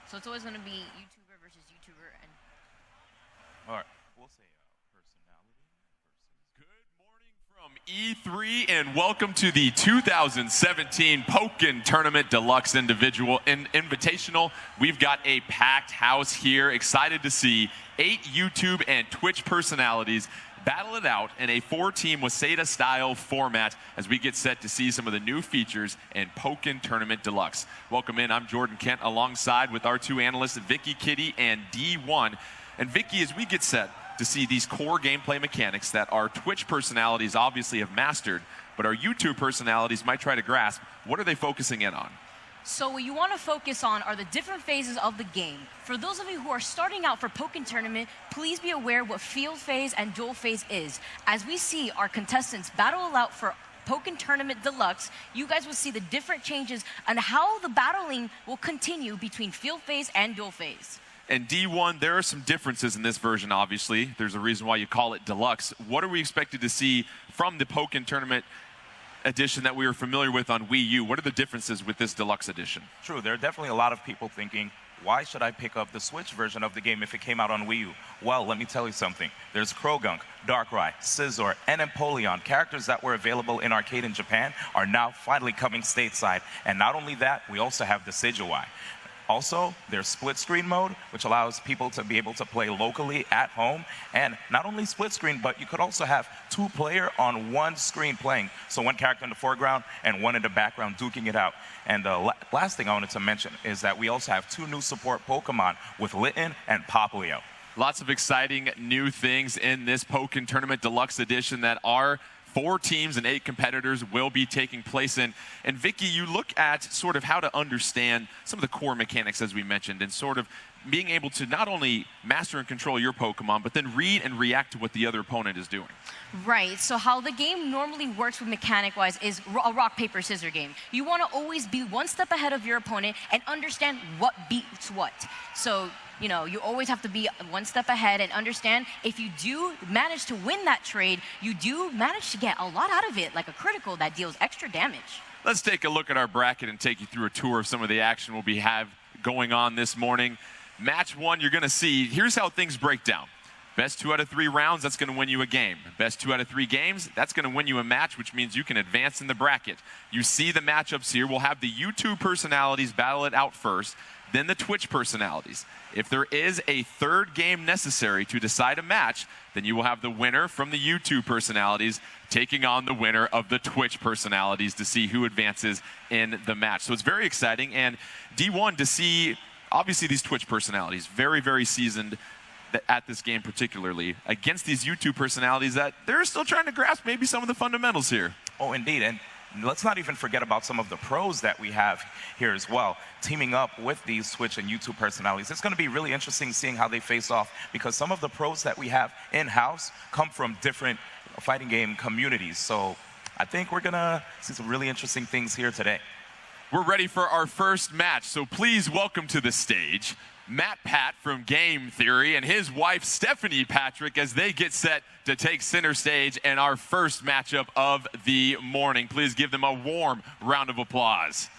So it's always going to be YouTuber versus YouTuber. And all right, we'll say personality versus. Good morning from E3 and welcome to the 2017 Pokken Tournament Deluxe Invitational. We've got a packed house here. Excited to see 8 YouTube and Twitch personalities battle it out in a 4-team Waseda-style format as we get set to see some of the new features in Pokken Tournament Deluxe. Welcome in, I'm Jordan Kent, alongside with our 2 analysts, Vicky, Kitty, and D1. And Vicky, as we get set to see these core gameplay mechanics that our Twitch personalities obviously have mastered, but our YouTube personalities might try to grasp, what are they focusing in on? so what you want to focus on are the different phases of the game. For those of you who are starting out for Pokken Tournament, please be aware what field phase and duel phase is. As we see our contestants battle it out for Pokken Tournament Deluxe, you guys will see the different changes and how the battling will continue between field phase and duel phase. And D1, there are some differences in this version, obviously. There's a reason why you call it Deluxe. What are we expected to see from the Pokken Tournament edition that we were familiar with on Wii U? What are the differences with this Deluxe edition? True, there are definitely a lot of people thinking, why should I pick up the Switch version of the game if it came out on Wii U? Well, let me tell you something. There's Krogunk, Darkrai, Scizor, and Empoleon, characters that were available in arcade in Japan, are now finally coming stateside. And not only that, we also have the Decidueye. Also, there's split screen mode, which allows people to be able to play locally at home. And not only split screen, but you could also have 2-player on one screen playing. So one character in the foreground and one in the background duking it out. And the last thing I wanted to mention is that we also have 2 new support Pokemon with Litten and Popplio. Lots of exciting new things in this Pokken Tournament Deluxe edition that are 4 teams and 8 competitors will be taking place in. And Vicky, you look at sort of how to understand some of the core mechanics, as we mentioned, and sort of being able to not only master and control your Pokemon, but then read and react to what the other opponent is doing. Right, so how the game normally works with mechanic-wise is a rock, paper, scissors game. You want to always be one step ahead of your opponent and understand what beats what. So, you know, you always have to be one step ahead and understand if you do manage to win that trade, you do manage to get a lot out of it, like a critical that deals extra damage. Let's take a look at our bracket and take you through a tour of some of the action we'll have going on this morning. Match 1, you're going to see, here's how things break down. Best 2 out of 3 rounds, that's going to win you a game. Best 2 out of 3 games, that's going to win you a match, which means you can advance in the bracket. You see the matchups here. We'll have the YouTube personalities battle it out first, then the Twitch personalities. If there is a 3rd game necessary to decide a match, then you will have the winner from the YouTube personalities taking on the winner of the Twitch personalities to see who advances in the match. So it's very exciting. And D1, to see, obviously, these Twitch personalities, very, very seasoned at this game particularly, against these YouTube personalities that they're still trying to grasp maybe some of the fundamentals here. Oh, indeed. And let's not even forget about some of the pros that we have here as well, teaming up with these Twitch and YouTube personalities. It's going to be really interesting seeing how they face off, because some of the pros that we have in-house come from different fighting game communities. So I think we're going to see some really interesting things here today. We're ready for our first match, so please welcome to the stage Matt Pat from Game Theory and his wife Stephanie Patrick as they get set to take center stage in our first matchup of the morning. Please give them a warm round of applause.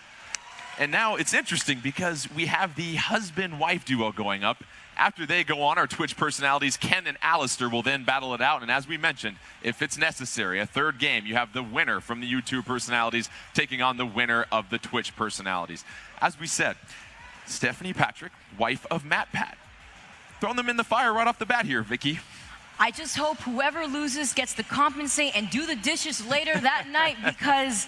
And now it's interesting because we have the husband-wife duo going up. After they go on, our Twitch personalities, Ken and Alistair, will then battle it out. And as we mentioned, if it's necessary, a 3rd game, you have the winner from the YouTube personalities taking on the winner of the Twitch personalities. As we said, Stephanie Patrick, wife of Matt Pat. Throwing them in the fire right off the bat here, Vicky. I just hope whoever loses gets to compensate and do the dishes later that night, because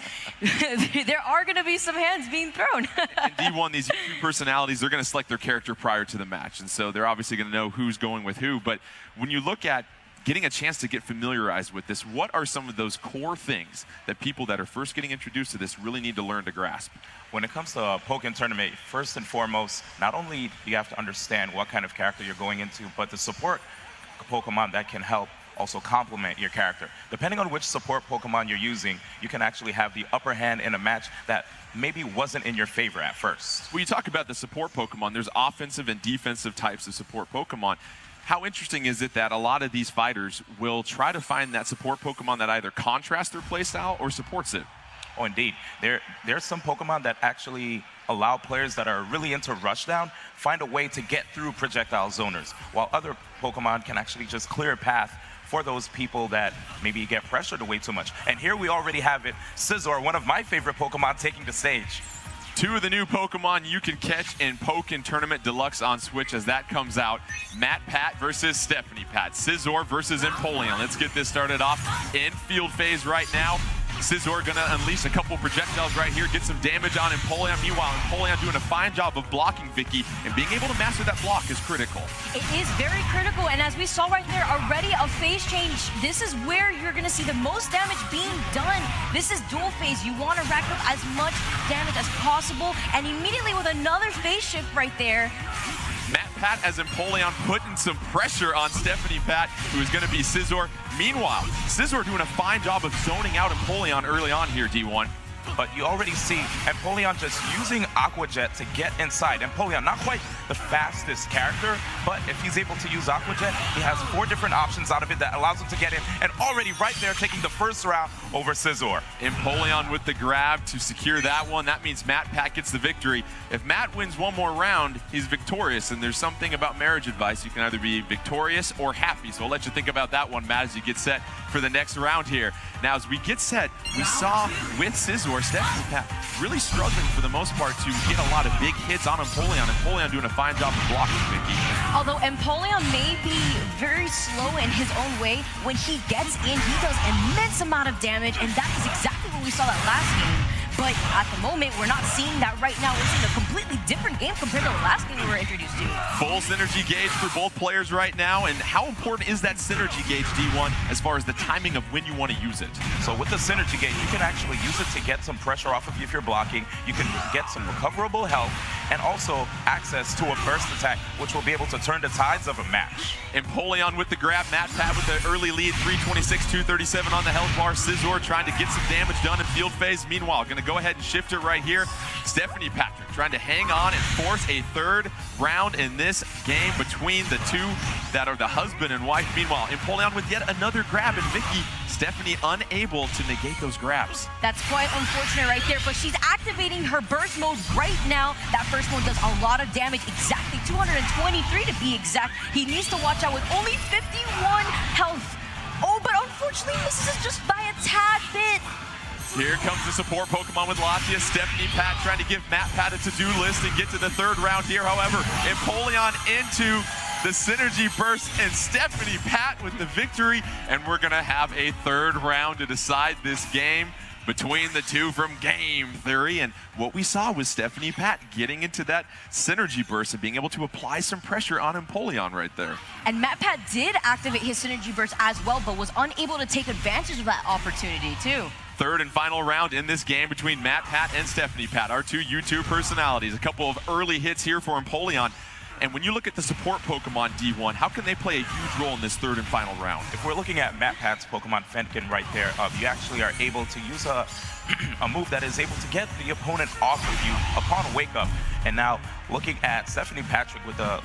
there are going to be some hands being thrown. And D1, these YouTube personalities, they're going to select their character prior to the match. And so they're obviously going to know who's going with who. But when you look at getting a chance to get familiarized with this, what are some of those core things that people that are first getting introduced to this really need to learn to grasp? When it comes to a Pokken Tournament, first and foremost, not only do you have to understand what kind of character you're going into, but the support Pokemon that can help also complement your character. Depending on which support Pokemon you're using, you can actually have the upper hand in a match that maybe wasn't in your favor at first. When you talk about the support Pokemon, there's offensive and defensive types of support Pokemon. How interesting is it that a lot of these fighters will try to find that support Pokemon that either contrasts their playstyle or supports it? Oh, indeed. There's some Pokemon that actually allow players that are really into rushdown find a way to get through projectile zoners, while other Pokemon can actually just clear a path for those people that maybe get pressured way too much. And here we already have it, Scizor, one of my favorite Pokemon, taking the stage. Two of the new Pokemon you can catch in Pokken Tournament Deluxe on Switch as that comes out. Matt Pat versus Stephanie Pat. Scizor versus Empoleon. Let's get this started off in field phase right now. Scizor gonna unleash a couple projectiles right here, get some damage on Empoleon. Meanwhile, Empoleon doing a fine job of blocking Vicky, and being able to master that block is critical. It is very critical, and as we saw right there already, a phase change, this is where you're gonna see the most damage being done. This is dual phase. You wanna rack up as much damage as possible, and immediately with another phase shift right there, Matt Pat as Empoleon putting some pressure on Stephanie Pat, who is going to be Scizor. Meanwhile, Scizor doing a fine job of zoning out Empoleon early on here, D1. But you already see Empoleon just using Aqua Jet to get inside. Empoleon, not quite the fastest character, but if he's able to use Aqua Jet, he has 4 different options out of it that allows him to get in, and already right there taking the first round over Scizor. Empoleon with the grab to secure that one. That means Matt Pat gets the victory. If Matt wins one more round, he's victorious, and there's something about marriage advice. You can either be victorious or happy, so I'll let you think about that one, Matt, as you get set for the next round here. Now, as we get set, we saw with Scizor, Stephanie Pat really struggling for the most part to get a lot of big hits on Empoleon. Empoleon doing a fine job of blocking Vicky. although Empoleon may be very slow in his own way, when he gets in, he does immense amount of damage, and that is exactly what we saw that last game. But at the moment, we're not seeing that right now. We're seeing a completely different game compared to the last game we were introduced to. Full synergy gauge for both players right now, and how important is that synergy gauge, D1, as far as the timing of when you want to use it? So with the synergy gauge, you can actually use it to get some pressure off of you if you're blocking. You can get some recoverable health, and also access to a burst attack, which will be able to turn the tides of a match. Empoleon with the grab, Matt Pat with the early lead, 326, 237 on the health bar. Scizor trying to get some damage done in field phase. Meanwhile, gonna go ahead and shift it right here. Stephanie Patrick trying to hang on and force a third round in this game between the two that are the husband and wife. Meanwhile, Empoleon with yet another grab, and Vicky, Stephanie unable to negate those grabs. That's quite unfortunate right there, but she's activating her burst mode right now. That first one does a lot of damage, exactly 223 to be exact. He needs to watch out with only 51 health. Oh, but unfortunately misses it just by a tad bit. Here comes the support Pokemon with Latias. Stephanie Pat trying to give Matt Pat a to-do list and get to the third round here. However, Empoleon into the synergy burst, and Stephanie Pat with the victory. And we're going to have a third round to decide this game between the two from game theory. And what we saw was Stephanie Pat getting into that synergy burst and being able to apply some pressure on Empoleon right there. And Matt Pat did activate his synergy burst as well, but was unable to take advantage of that opportunity too. Third and final round in this game between Matt Pat and Stephanie Pat, our two YouTube personalities. A couple of early hits here for Empoleon. And when you look at the support Pokemon, D1, how can they play a huge role in this third and final round? If we're looking at Matt Pat's Pokemon Fennekin right there, you actually are able to use a move that is able to get the opponent off of you upon wake up. And now looking at Stephanie Patrick with the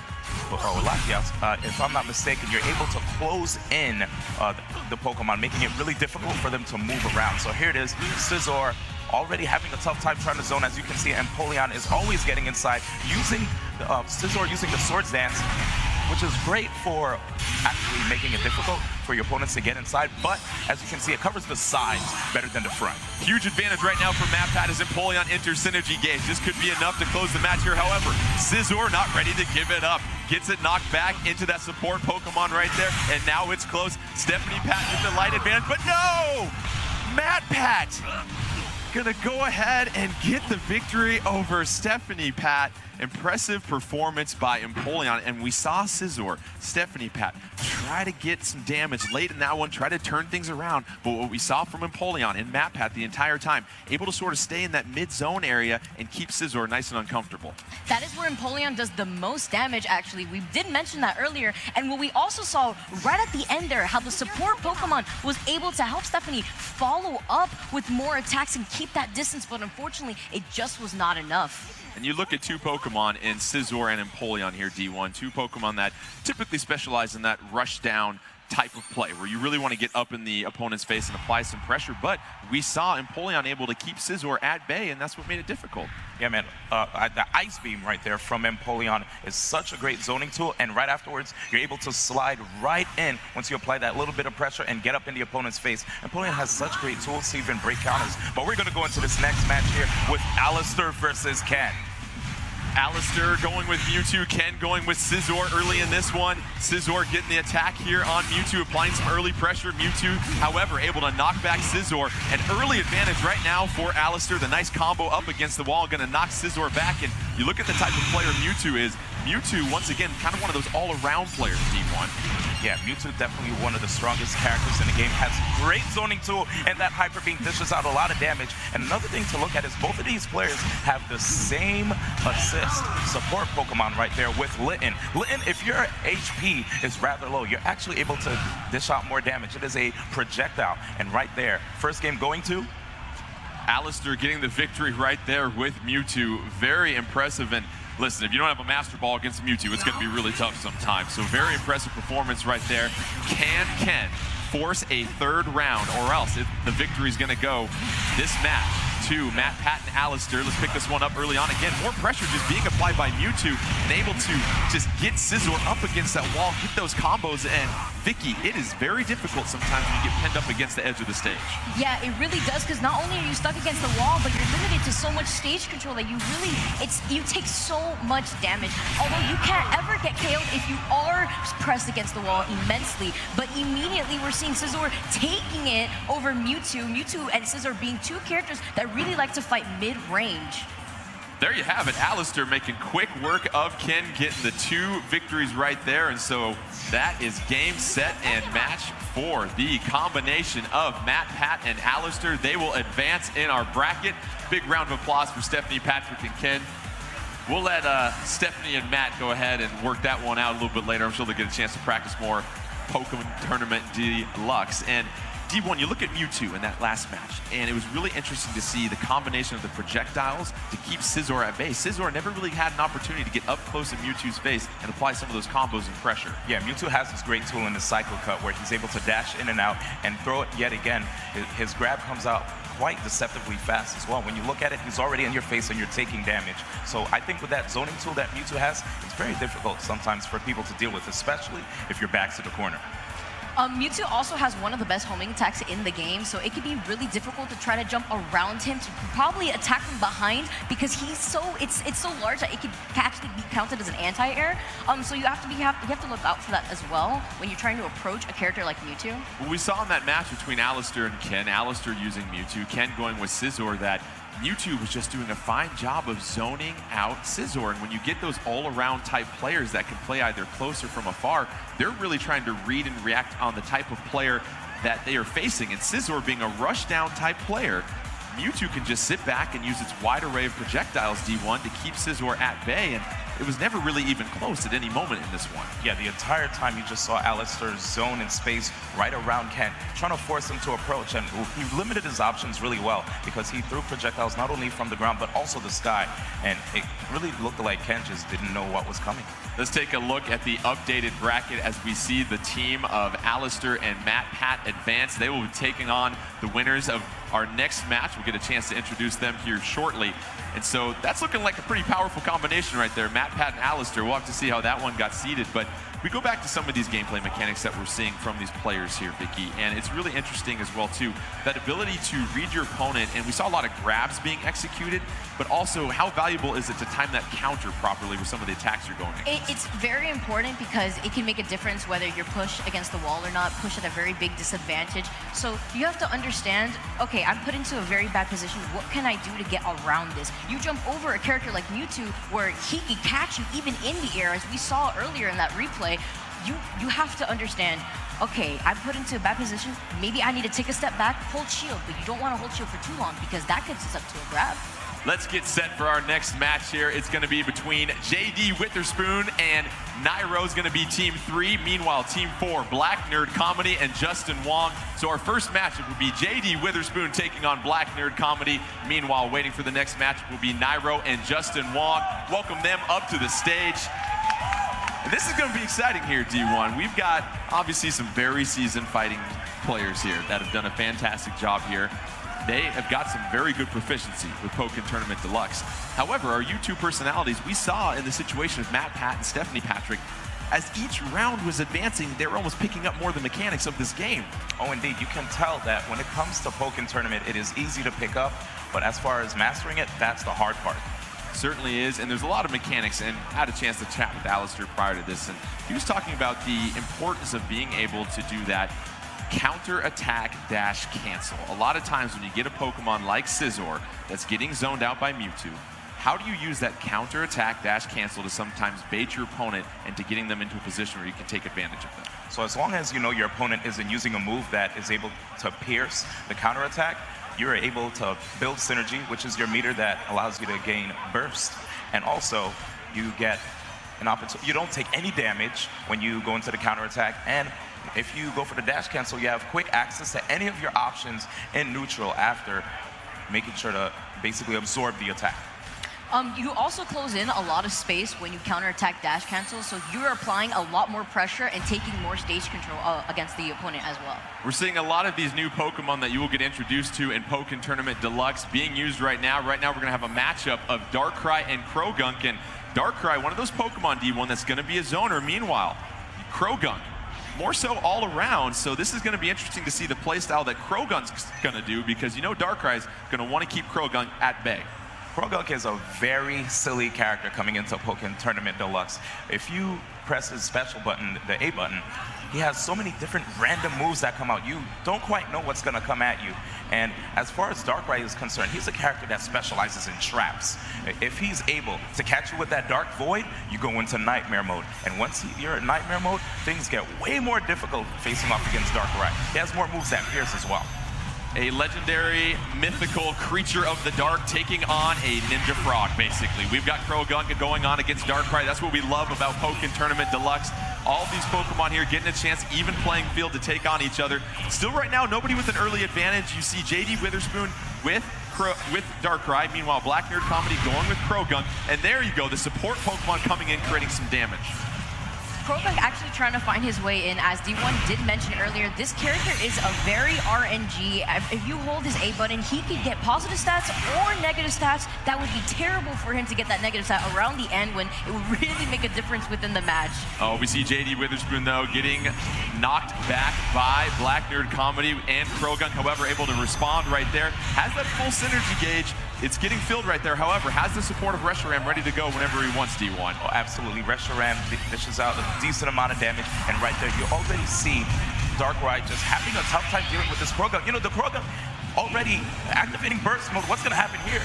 Latias, if I'm not mistaken, you're able to close in the Pokemon, making it really difficult for them to move around. So here it is, Scizor already having a tough time trying to zone. As you can see, Empoleon is always getting inside, using Scizor using the Swords Dance, which is great for actually making it difficult for your opponents to get inside. But as you can see, it covers the sides better than the front. Huge advantage right now for Matt Pat as Empoleon enters synergy gauge. This could be enough to close the match here. However, Scizor not ready to give it up. Gets it knocked back into that support Pokemon right there, and now it's close. Stephanie Pat with the light advantage, but no! Matt Pat gonna go ahead and get the victory over Stephanie Pat. Impressive performance by Empoleon, and we saw Scizor, Stephanie Pat, try to get some damage late in that one, try to turn things around, but what we saw from Empoleon and Matt Pat the entire time, able to sort of stay in that mid-zone area and keep Scizor nice and uncomfortable. That is where Empoleon does the most damage, actually. We did mention that earlier, and what we also saw right at the end there, how the support Pokemon was able to help Stephanie follow up with more attacks and keep that distance, but unfortunately, it just was not enough. And you look at two Pokemon in Scizor and Empoleon here, D1, two Pokemon that typically specialize in that rush down type of play, where you really want to get up in the opponent's face and apply some pressure, but we saw Empoleon able to keep Scizor at bay, and that's what made it difficult. Yeah, man, the Ice Beam right there from Empoleon is such a great zoning tool, and right afterwards, you're able to slide right in once you apply that little bit of pressure and get up in the opponent's face. Empoleon has such great tools to even break counters, but we're going to go into this next match here with Alistair versus Ken. Alistair going with Mewtwo, Ken going with Scizor early in this one. Scizor getting the attack here on Mewtwo, applying some early pressure. Mewtwo, however, able to knock back Scizor. An early advantage right now for Alistair. The nice combo up against the wall, going to knock Scizor back. And you look at the type of player Mewtwo is. Mewtwo, once again, kind of one of those all-around players, D1. Yeah, Mewtwo definitely one of the strongest characters in the game. Has great zoning tool, and that Hyper Beam dishes out a lot of damage. And another thing to look at is both of these players have the same assist support Pokemon right there with Litten. Litten, if your HP is rather low, you're actually able to dish out more damage. It is a projectile, and right there, first game going to Alistair getting the victory right there with Mewtwo. Very impressive. And listen, if you don't have a Master Ball against Mewtwo, it's going to be really tough sometimes. So very impressive performance right there. Can Ken force a third round, or else the victory is going to go this match to Matt, Pat, and Alistair. Let's pick this one up early on. Again, more pressure just being applied by Mewtwo and able to just get Scizor up against that wall, get those combos. And Vicky, it is very difficult sometimes when you get pinned up against the edge of the stage. Yeah, it really does, because not only are you stuck against the wall, but you're limited to so much stage control that you take so much damage. Although you can't ever get KO'd if you are pressed against the wall immensely. But immediately we're seeing Scizor taking it over Mewtwo. Mewtwo and Scizor being two characters that really like to fight mid-range. There you have it. Alistair making quick work of Ken, getting the two victories right there. And so that is game, set, and match for the combination of Matt, Pat, and Alistair. They will advance in our bracket. Big round of applause for Stephanie, Patrick, and Ken. We'll let Stephanie and Matt go ahead and work that one out a little bit later. I'm sure they'll get a chance to practice more Pokemon Tournament Deluxe. And D1, you look at Mewtwo in that last match, and it was really interesting to see the combination of the projectiles to keep Scizor at bay. Scizor never really had an opportunity to get up close in Mewtwo's face and apply some of those combos and pressure. Yeah, Mewtwo has this great tool in the Cycle Cut where he's able to dash in and out and throw it yet again. His grab comes out quite deceptively fast as well. When you look at it, he's already in your face and you're taking damage. So I think with that zoning tool that Mewtwo has, it's very difficult sometimes for people to deal with, especially if your back's to the corner. Mewtwo also has one of the best homing attacks in the game, so it can be really difficult to try to jump around him to probably attack from behind, because he's it's so large that it could actually be counted as an anti-air. So you have to look out for that as well when you're trying to approach a character like Mewtwo. Well, we saw in that match between Alistair and Ken, Alistair using Mewtwo, Ken going with Scizor, that Mewtwo was just doing a fine job of zoning out Scizor. And when you get those all-around type players that can play either close or from afar, they're really trying to read and react on the type of player that they are facing. And Scizor being a rush-down type player, Mewtwo can just sit back and use its wide array of projectiles, D1, to keep Scizor at bay. And it was never really even close at any moment in this one. Yeah, the entire time you just saw Alistair zone in space right around Ken, trying to force him to approach, and he limited his options really well because he threw projectiles not only from the ground but also the sky, and it really looked like Ken just didn't know what was coming. Let's take a look at the updated bracket as we see the team of Alistair and Matt, Pat advance. They will be taking on the winners of our next match. We'll get a chance to introduce them here shortly. And so that's looking like a pretty powerful combination right there. Matt, Pat, and Alistair. We'll have to see how that one got seeded. But we go back to some of these gameplay mechanics that we're seeing from these players here, Vicky. And it's really interesting as well, too. That ability to read your opponent. And we saw a lot of grabs being executed. But also, how valuable is it to time that counter properly with some of the attacks you're going against? It's very important because it can make a difference whether you're pushed against the wall or not, pushed at a very big disadvantage. So you have to understand, okay, I'm put into a very bad position. What can I do to get around this? You jump over a character like Mewtwo where he can catch you even in the air, as we saw earlier in that replay. You have to understand, okay, I'm put into a bad position. Maybe I need to take a step back, hold shield, but you don't want to hold shield for too long because that gets us up to a grab. Let's get set for our next match here. It's going to be between JD Witherspoon and Nairo's going to be Team 3. Meanwhile, Team 4, Black Nerd Comedy and Justin Wong. So our first matchup will be JD Witherspoon taking on Black Nerd Comedy. Meanwhile, waiting for the next matchup will be Nairo and Justin Wong. Welcome them up to the stage. And this is going to be exciting here, D1. We've got, obviously, some very seasoned fighting players here that have done a fantastic job here. they have got some very good proficiency with Pokken Tournament Deluxe. However, our YouTube personalities, we saw in the situation of Matt Pat and Stephanie Patrick, as each round was advancing, they were almost picking up more of the mechanics of this game. Oh, indeed. You can tell that when it comes to Pokken Tournament, it is easy to pick up, but as far as mastering it, that's the hard part. Certainly is, and there's a lot of mechanics, and I had a chance to chat with Alistair prior to this, and he was talking about the importance of being able to do that counter attack dash cancel. A lot of times when you get a Pokemon like Scizor that's getting zoned out by Mewtwo, how do you use that counter attack dash cancel to sometimes bait your opponent into getting them into a position where you can take advantage of them? So as long as you know your opponent isn't using a move that is able to pierce the counter attack, you're able to build synergy, which is your meter that allows you to gain burst. And also, you get an opportunity. You don't take any damage when you go into the counter attack. And if you go for the dash cancel, you have quick access to any of your options in neutral after making sure to basically absorb the attack. You also close in a lot of space when you counterattack dash cancel, so you're applying a lot more pressure and taking more stage control against the opponent as well. We're seeing a lot of these new Pokemon that you will get introduced to in Pokken Tournament Deluxe being used right now. Right now we're going to have a matchup of Darkrai and Krogunk, and Darkrai, one of those Pokemon, D1, that's going to be a zoner. Meanwhile, Krogunk, more so all around, so this is going to be interesting to see the playstyle that Krogunk's going to do, because you know Darkrai's going to want to keep Krogunk at bay. Krogunk is a very silly character coming into Pokken Tournament Deluxe. If you press his special button, the A button, he has so many different random moves that come out. You don't quite know what's going to come at you. And as far as Darkrai is concerned, he's a character that specializes in traps. If he's able to catch you with that Dark Void, you go into Nightmare mode. And once you're in Nightmare mode, things get way more difficult facing off against Darkrai. He has more moves that pierce as well. A legendary, mythical creature of the dark taking on a ninja frog, basically. We've got Krogunk going on against Darkrai. That's what we love about Pokken Tournament Deluxe. All these Pokemon here getting a chance, even playing field, to take on each other. Still right now, nobody with an early advantage. You see JD Witherspoon with Darkrai. Meanwhile, Black Nerd Comedy going with Krogunk. And there you go, the support Pokemon coming in, creating some damage. Krogunk actually trying to find his way in. As D1 did mention earlier, this character is a very RNG. If you hold his A button, he could get positive stats or negative stats. That would be terrible for him to get that negative stat around the end when it would really make a difference within the match. Oh, we see JD Witherspoon, though, getting knocked back by Black Nerd Comedy, and Krogunk, however, able to respond right there. Has that full synergy gauge. It's getting filled right there. However, has the support of Reshiram ready to go whenever he wants, D1. Oh, absolutely. Reshiram dishes out a decent amount of damage. And right there, you already see Darkrai just having a tough time dealing with this Krogunk. You know, the Krogunk already activating burst mode. What's going to happen here?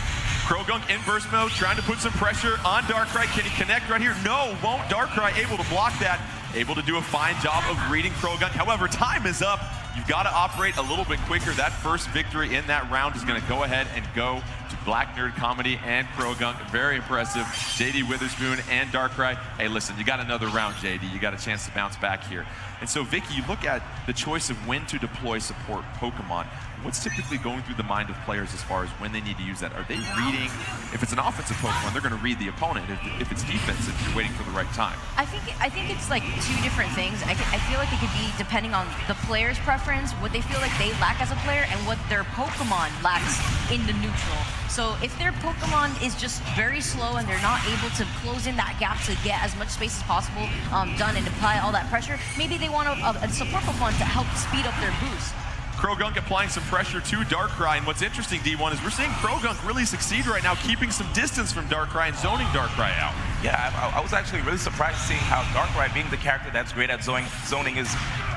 Krogunk in burst mode, trying to put some pressure on Darkrai. Can he connect right here? No, won't. Darkrai able to block that. Able to do a fine job of reading Krogunk. However, time is up. You've got to operate a little bit quicker. That first victory in that round is going to go ahead and go to Black Nerd Comedy and Krogunk. Very impressive. JD Witherspoon and Darkrai. Hey, listen, you got another round, JD. You got a chance to bounce back here. And so, Vicky, you look at the choice of when to deploy support Pokemon. What's typically going through the mind of players as far as when they need to use that? Are they reading? If it's an offensive Pokemon, they're going to read the opponent. If it's defensive, you're waiting for the right time. I think it's like two different things. I feel like it could be depending on the player's preference, what they feel like they lack as a player, and what their Pokemon lacks in the neutral. So if their Pokemon is just very slow and they're not able to close in that gap to get as much space as possible done and apply all that pressure, maybe they want a support Pokemon to help speed up their boost. Krogunk applying some pressure to Darkrai, and what's interesting, D1, is we're seeing Krogunk really succeed right now, keeping some distance from Darkrai and zoning Darkrai out. Yeah, I was actually really surprised seeing how Darkrai, being the character that's great at zoning, is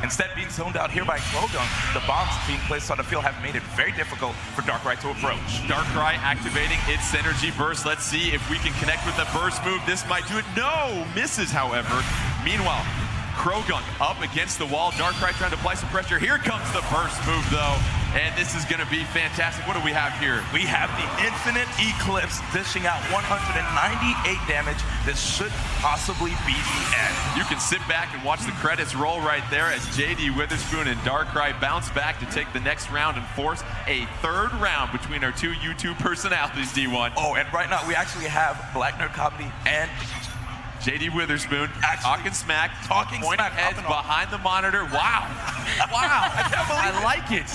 instead being zoned out here by Krogunk. The bombs being placed on the field have made it very difficult for Darkrai to approach. Darkrai activating its Synergy Burst. Let's see if we can connect with the burst move. This might do it. No! Misses, however. Meanwhile, Krogunk up against the wall. Darkrai trying to apply some pressure. Here comes the burst move, though. And this is going to be fantastic. What do we have here? We have the Infinite Eclipse dishing out 198 damage. This should possibly be the end. You can sit back and watch the credits roll right there as JD Witherspoon and Darkrai bounce back to take the next round and force a third round between our two YouTube personalities, D1. Oh, and right now we actually have Black Nerd Comedy and JD Witherspoon, talking smack, Talking pointing smack, heads up and off. behind the monitor. Wow. Wow. I like it.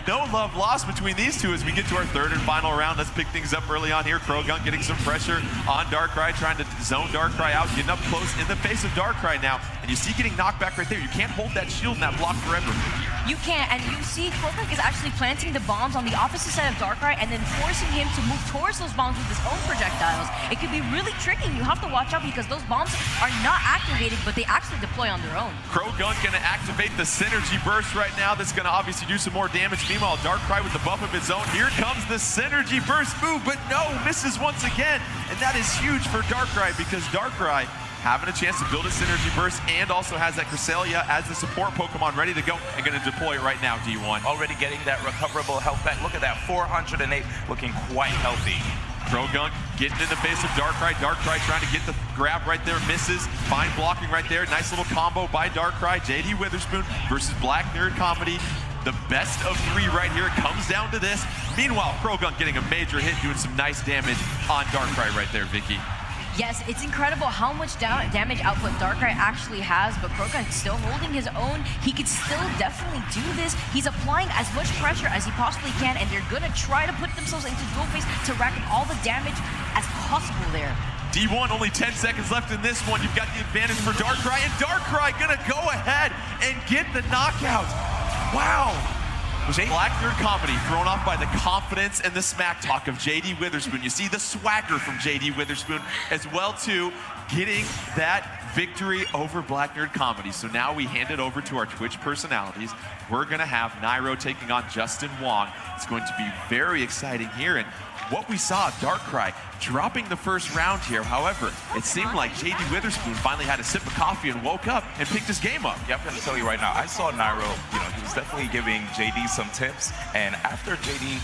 No love lost between these two as we get to our third and final round. Let's pick things up early on here. Krogunk getting some pressure on Darkrai, trying to zone Darkrai out, getting up close in the face of Darkrai now. And you see getting knocked back right there. You can't hold that shield and that block forever. You can't, and you see Krogunk is actually planting the bombs on the opposite side of Darkrai and then forcing him to move towards those bombs with his own projectiles. It could be really tricky, and you have to watch out because those bombs are not activated, but they actually deploy on their own. Krogunk gonna activate the Synergy Burst right now. That's gonna obviously do some more damage. Meanwhile, Darkrai with the buff of its own. Here comes the Synergy Burst move, but no, misses once again. And that is huge for Darkrai because Darkrai having a chance to build a Synergy Burst and also has that Cresselia as the support Pokemon ready to go and gonna deploy it right now, D1. Already getting that recoverable health back. Look at that, 408, looking quite healthy. Krogunk getting in the face of Darkrai. Darkrai trying to get the grab right there, misses. Fine blocking right there. Nice little combo by Darkrai. JD Witherspoon versus Black Nerd Comedy. The best of three right here. It comes down to this. Meanwhile, Krogunk getting a major hit, doing some nice damage on Darkrai right there, Vicky. Yes, it's incredible how much damage output Darkrai actually has, but Krogunk's still holding his own. He could still definitely do this. He's applying as much pressure as he possibly can, and they're gonna try to put themselves into dual face to rack up all the damage as possible there. D1, only 10 seconds left in this one. You've got the advantage for Darkrai, and Darkrai gonna go ahead and get the knockout. Wow. Black Nerd Comedy thrown off by the confidence and the smack talk of JD Witherspoon. You see the swagger from JD Witherspoon as well too, getting that victory over Black Nerd Comedy. So now we hand it over to our Twitch personalities. We're gonna have Nairo taking on Justin Wong. It's going to be very exciting here. And what we saw, Darkrai dropping the first round here. However, it seemed like JD Witherspoon finally had a sip of coffee and woke up and picked his game up. Yeah, I'm gonna tell you right now, I saw Nairo, he was definitely giving JD some tips, and after JD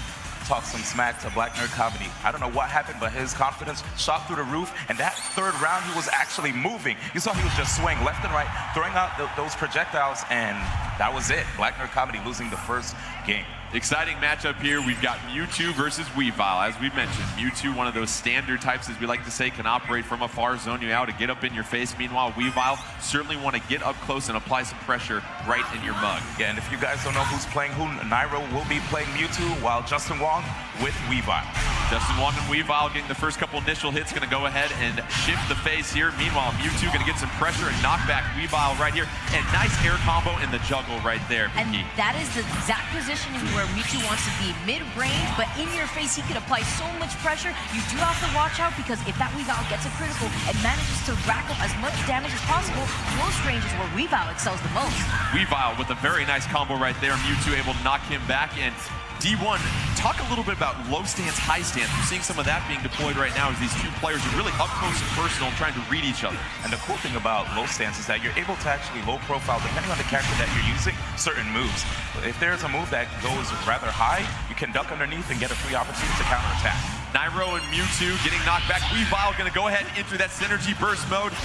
talked some smack to Black Nerd Comedy, I don't know what happened, but his confidence shot through the roof, and that third round, he was actually moving. You saw he was just swinging left and right, throwing out those projectiles, and that was it. Black Nerd Comedy losing the first game. Exciting matchup here. We've got Mewtwo versus Weavile. As we mentioned, Mewtwo, one of those standard types, as we like to say, can operate from afar, zone you out, and get up in your face. Meanwhile, Weavile certainly want to get up close and apply some pressure right in your mug. Yeah, and if you guys don't know who's playing who, Nairo will be playing Mewtwo, while Justin Wong with Weavile. Justin Wong and Weavile getting the first couple initial hits, going to go ahead and shift the face here. Meanwhile, Mewtwo going to get some pressure and knock back Weavile right here. And nice air combo in the juggle right there, Vicky. And that is the exact positioning where Mewtwo wants to be mid-range, but in your face, he could apply so much pressure. You do have to watch out because if that Weavile gets a critical and manages to rack up as much damage as possible, close range is where Weavile excels the most. Weavile with a very nice combo right there. Mewtwo able to knock him back. And D1, talk a little bit about low stance, high stance. We're seeing some of that being deployed right now as these two players are really up close and personal and trying to read each other. And the cool thing about low stance is that you're able to actually low profile, depending on the character that you're using, certain moves. If there's a move that goes rather high, you can duck underneath and get a free opportunity to counterattack. Nairo and Mewtwo getting knocked back. Weavile going to go ahead and enter that Synergy Burst mode.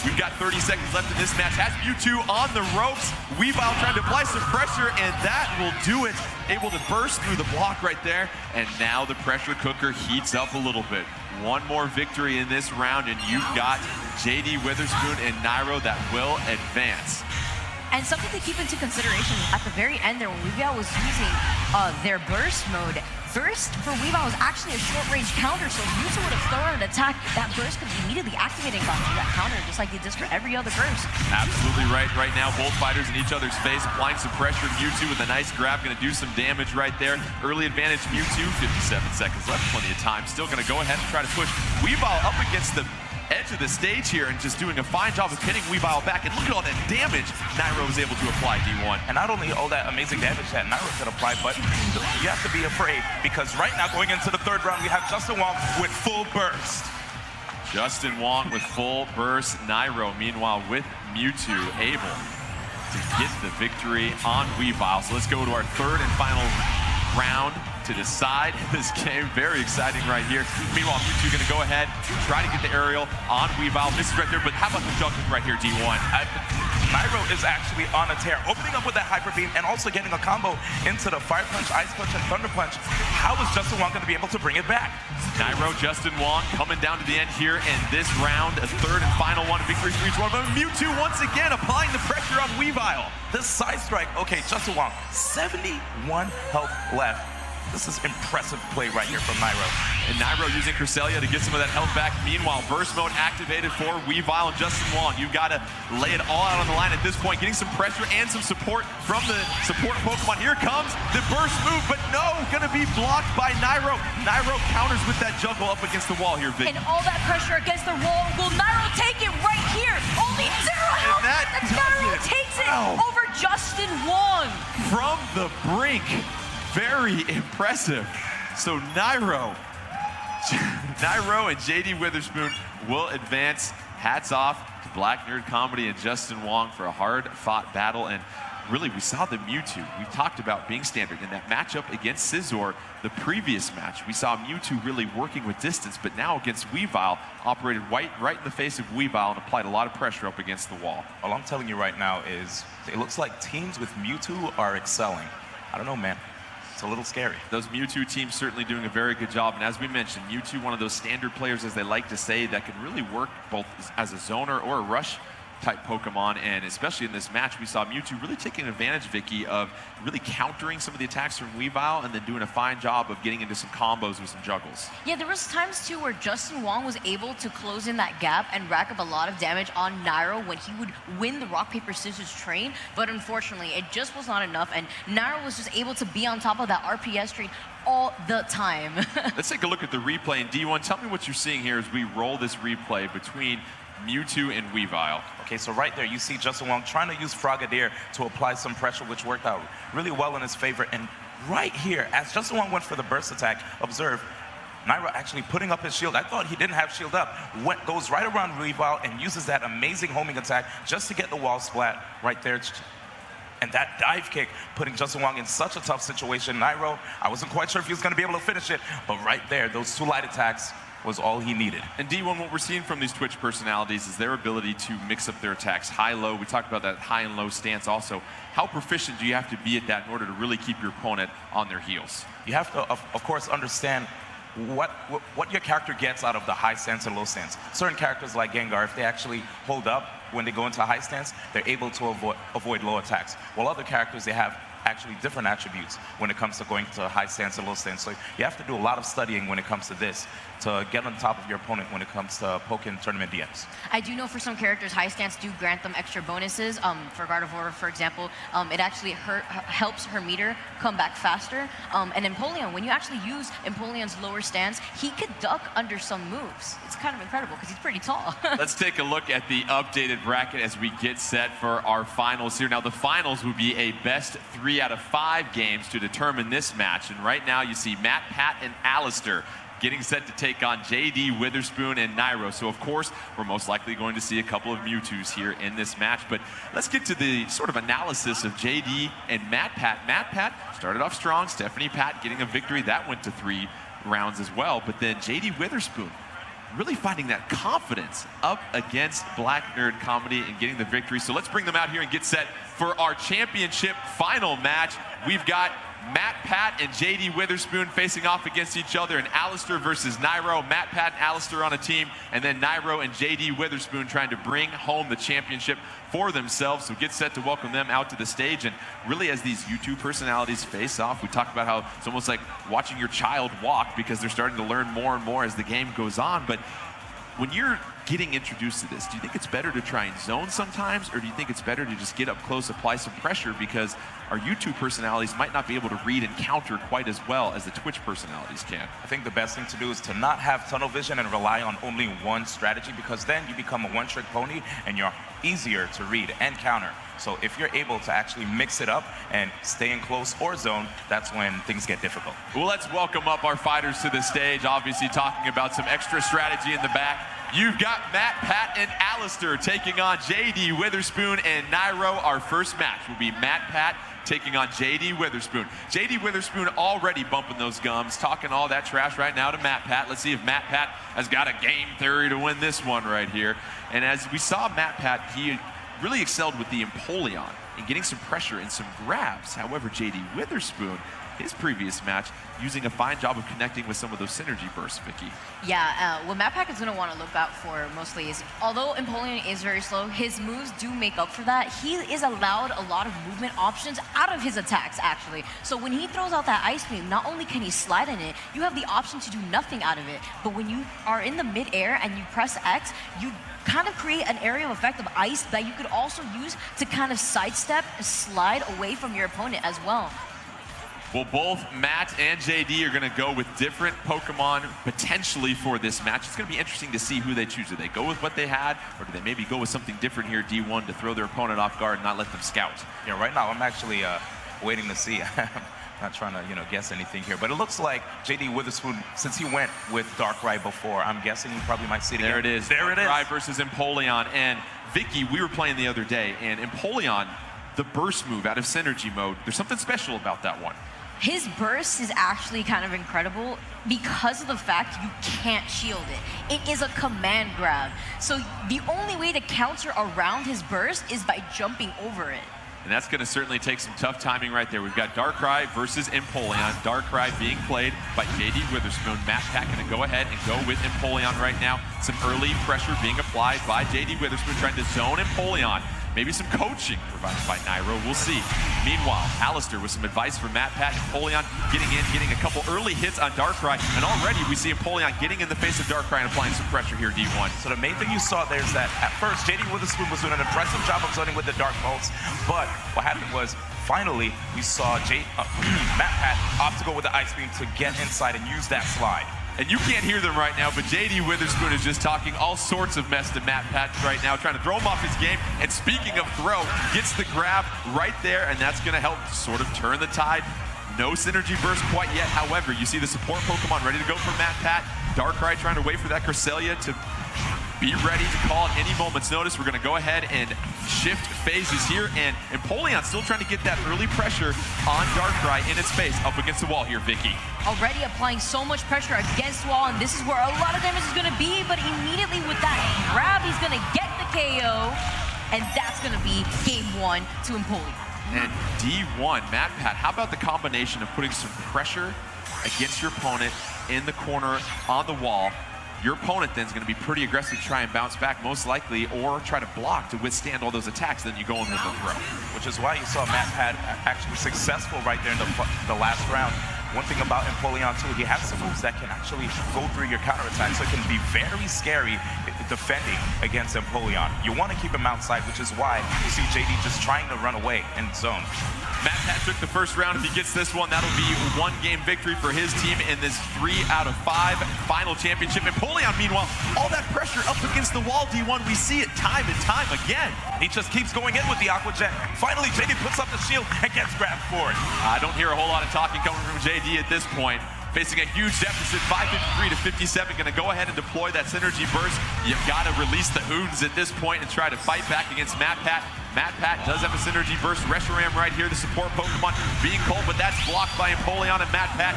We've got 30 seconds left in this match. Has Mewtwo on the ropes. Weavile trying to apply some pressure, and that will do it. Able to burst through the block right there. And now the pressure cooker heats up a little bit. One more victory in this round, and you've got JD Witherspoon and Nairo that will advance. And something to keep into consideration at the very end there when Weavile was using their burst mode, burst for Weavile was actually a short-range counter, so if Mewtwo would have thrown an attack, that burst could immediately activate and gone through that counter, just like it does for every other burst. Absolutely right. Right now, both fighters in each other's face, applying some pressure. Mewtwo with a nice grab, going to do some damage right there. Early advantage Mewtwo, 57 seconds left, plenty of time. Still going to go ahead and try to push Weavile up against the edge of the stage here and just doing a fine job of pinning Weavile back. And look at all that damage Nairo was able to apply, D1. And not only all that amazing damage that Nairo could apply, but you have to be afraid because right now going into the third round, we have Justin Wong with full burst. Justin Wong with full burst. Nairo, meanwhile, with Mewtwo, able to get the victory on Weavile. So let's go to our third and final round. to decide this game. Very exciting right here. Meanwhile, Mewtwo going to go ahead, try to get the aerial on Weavile. Misses right there, but how about the juggling right here, D1? Nairo is actually on a tear, opening up with that Hyper Beam and also getting a combo into the Fire Punch, Ice Punch, and Thunder Punch. How is Justin Wong going to be able to bring it back? Nairo, Justin Wong coming down to the end here in this round, a third and final one. Victory for each one of them. Mewtwo once again applying the pressure on Weavile. This side strike, okay, Justin Wong, 71 health left. This is impressive play right here from Nairo. And Nairo using Cresselia to get some of that health back. Meanwhile, burst mode activated for Weavile and Justin Wong. You've got to lay it all out on the line at this point, getting some pressure and some support from the support Pokemon. Here comes the burst move, but no, gonna be blocked by Nairo. Nairo counters with that juggle up against the wall here, Vic. And all that pressure against the wall. Will Nairo take it right here? Only 0 health. And Nairo takes it over Justin Wong. From the brink. Very impressive. So Nairo and JD Witherspoon will advance. Hats off to Black Nerd Comedy and Justin Wong for a hard-fought battle. And really, we saw the Mewtwo. We talked about being standard in that matchup against Scizor. The previous match, we saw Mewtwo really working with distance, but now against Weavile, operated right in the face of Weavile and applied a lot of pressure up against the wall. All I'm telling you right now is it looks like teams with Mewtwo are excelling. I don't know, man. It's a little scary. Those Mewtwo teams certainly doing a very good job. And as we mentioned, Mewtwo, one of those standard players, as they like to say, that can really work both as a zoner or a rush type Pokemon. And especially in this match, we saw Mewtwo really taking advantage, Vicky, of really countering some of the attacks from Weavile and then doing a fine job of getting into some combos with some juggles. Yeah, there was times too where Justin Wong was able to close in that gap and rack up a lot of damage on Nairo when he would win the rock, paper, scissors train, but unfortunately it just was not enough, and Nairo was just able to be on top of that RPS train all the time. Let's take a look at the replay. And D1, tell me what you're seeing here as we roll this replay between Mewtwo and Weavile. Okay, so right there, you see Justin Wong trying to use Frogadier to apply some pressure, which worked out really well in his favor. And right here, as Justin Wong went for the burst attack, observe, Nairo actually putting up his shield. I thought he didn't have shield up. Goes right around Weavile and uses that amazing homing attack just to get the wall splat right there. And that dive kick, putting Justin Wong in such a tough situation. Nairo, I wasn't quite sure if he was going to be able to finish it, but right there, those two light attacks was all he needed. And D1, what we're seeing from these Twitch personalities is their ability to mix up their attacks high-low. We talked about that high and low stance also. How proficient do you have to be at that in order to really keep your opponent on their heels? You have to, of course, understand what your character gets out of the high stance and low stance. Certain characters like Gengar, if they actually hold up when they go into high stance, they're able to avoid low attacks. While other characters, they have actually different attributes when it comes to going to high stance and low stance. So you have to do a lot of studying when it comes to this to get on top of your opponent when it comes to Pokken Tournament DMs. I do know for some characters, high stance do grant them extra bonuses. For Gardevoir, for example, it actually helps her meter come back faster. And Empoleon, when you actually use Empoleon's lower stance, he could duck under some moves. It's kind of incredible because he's pretty tall. Let's take a look at the updated bracket as we get set for our finals here. Now, the finals will be a best 3 out of 5 games to determine this match. And right now, you see Matt, Pat, and Alistair getting set to take on JD, Witherspoon, and Nairo. So, of course, we're most likely going to see a couple of Mewtwo's here in this match. But let's get to the sort of analysis of JD and Matt Pat. Matt Pat started off strong. Stephanie Pat getting a victory. That went to 3 rounds as well. But then JD Witherspoon really finding that confidence up against Black Nerd Comedy and getting the victory. So let's bring them out here and get set for our championship final match. We've got Matt Pat and JD Witherspoon facing off against each other, and Alistair versus Nairo. Matt Pat and Alistair on a team, and then Nairo and JD Witherspoon trying to bring home the championship for themselves. So get set to welcome them out to the stage. And really, as these YouTube personalities face off, we talk about how it's almost like watching your child walk because they're starting to learn more and more as the game goes on. But when you're getting introduced to this, do you think it's better to try and zone sometimes, or do you think it's better to just get up close, apply some pressure, because our YouTube personalities might not be able to read and counter quite as well as the Twitch personalities can? I think the best thing to do is to not have tunnel vision and rely on only one strategy, because then you become a one-trick pony and you're easier to read and counter. So if you're able to actually mix it up and stay in close or zone, that's when things get difficult. Well, let's welcome up our fighters to the stage, obviously talking about some extra strategy in the back. You've got got Matt, Pat, and Alistair taking on JD Witherspoon and Nairo. Our first match will be Matt, Pat taking on JD Witherspoon. JD Witherspoon already bumping those gums, talking all that trash right now to Matt, Pat. Let's see if Matt, Pat has got a game theory to win this one right here. And as we saw Matt, Pat, he really excelled with the Empoleon and getting some pressure and some grabs. However, JD Witherspoon, his previous match, using a fine job of connecting with some of those synergy bursts, Vicky. Yeah, what Matt Pack is going to want to look out for mostly is, although Empoleon is very slow, his moves do make up for that. He is allowed a lot of movement options out of his attacks, actually. So when he throws out that Ice Beam, not only can he slide in it, you have the option to do nothing out of it. But when you are in the mid-air and you press X, you kind of create an area of effect of ice that you could also use to kind of sidestep, slide away from your opponent as well. Well, both Matt and JD are going to go with different Pokemon potentially for this match. It's going to be interesting to see who they choose. Do they go with what they had, or do they maybe go with something different here, D1, to throw their opponent off guard and not let them scout? Yeah, right now I'm actually waiting to see. I'm not trying to, guess anything here, but it looks like JD Witherspoon, since he went with Darkrai before, I'm guessing he probably might see it again. There it is. There it is. Darkrai versus Empoleon. And Vicky, we were playing the other day, and Empoleon, the burst move out of synergy mode, there's something special about that one. His burst is actually kind of incredible because of the fact you can't shield it. It is a command grab. So the only way to counter around his burst is by jumping over it. And that's going to certainly take some tough timing right there. We've got Darkrai versus Empoleon. Darkrai being played by JD Witherspoon. Matt Pat going to go ahead and go with Empoleon right now. Some early pressure being applied by JD Witherspoon, trying to zone Empoleon. Maybe some coaching provided by Nairo, we'll see. Meanwhile, Alistair with some advice from Matt, Pat, Empoleon getting in, getting a couple early hits on Darkrai, and already we see Empoleon getting in the face of Darkrai and applying some pressure here, D1. So the main thing you saw there is that at first, JD Witherspoon was doing an impressive job of zoning with the Dark Pulse, but what happened was, finally, we saw Matt Pat opt to go with the Ice Beam to get inside and use that slide. And you can't hear them right now, but JD Witherspoon is just talking all sorts of mess to Matt Pat right now, trying to throw him off his game. And speaking of throw, gets the grab right there, and that's going to help sort of turn the tide. No synergy burst quite yet. However, you see the support Pokemon ready to go for Matt Pat. Darkrai trying to wait for that Cresselia to be ready to call at any moment's notice. We're going to go ahead and shift phases here, and Empoleon still trying to get that early pressure on Darkrai in its face up against the wall here, Vicky. Already applying so much pressure against the wall, and this is where a lot of damage is going to be, but immediately with that grab, he's going to get the KO, and that's going to be game one to Empoleon. And D1, Matt Pat, how about the combination of putting some pressure against your opponent in the corner on the wall? Your opponent then is going to be pretty aggressive to try and bounce back, most likely, or try to block to withstand all those attacks. Then you go in with the throw. Which is why you saw Matt Pat actually successful right there in the last round. One thing about Empoleon too, he has some moves that can actually go through your counterattack, so it can be very scary defending against Empoleon. You want to keep him outside, which is why you see JD just trying to run away in zone. Matt Pat took the first round. If he gets this one, that'll be a one-game victory for his team in this 3 out of 5 final championship. Empoleon, meanwhile, all that pressure up against the wall, D1. We see it time and time again. He just keeps going in with the Aqua Jet. Finally, JD puts up the shield and gets grabbed for it. I don't hear a whole lot of talking coming from JD at this point. Facing a huge deficit, 553 to 57. Going to go ahead and deploy that synergy burst. You've got to release the Hoons at this point and try to fight back against Matt Pat. Matt Pat does have a synergy burst. Reshiram right here, the support Pokemon being cold, but that's blocked by Empoleon and Matt Pat.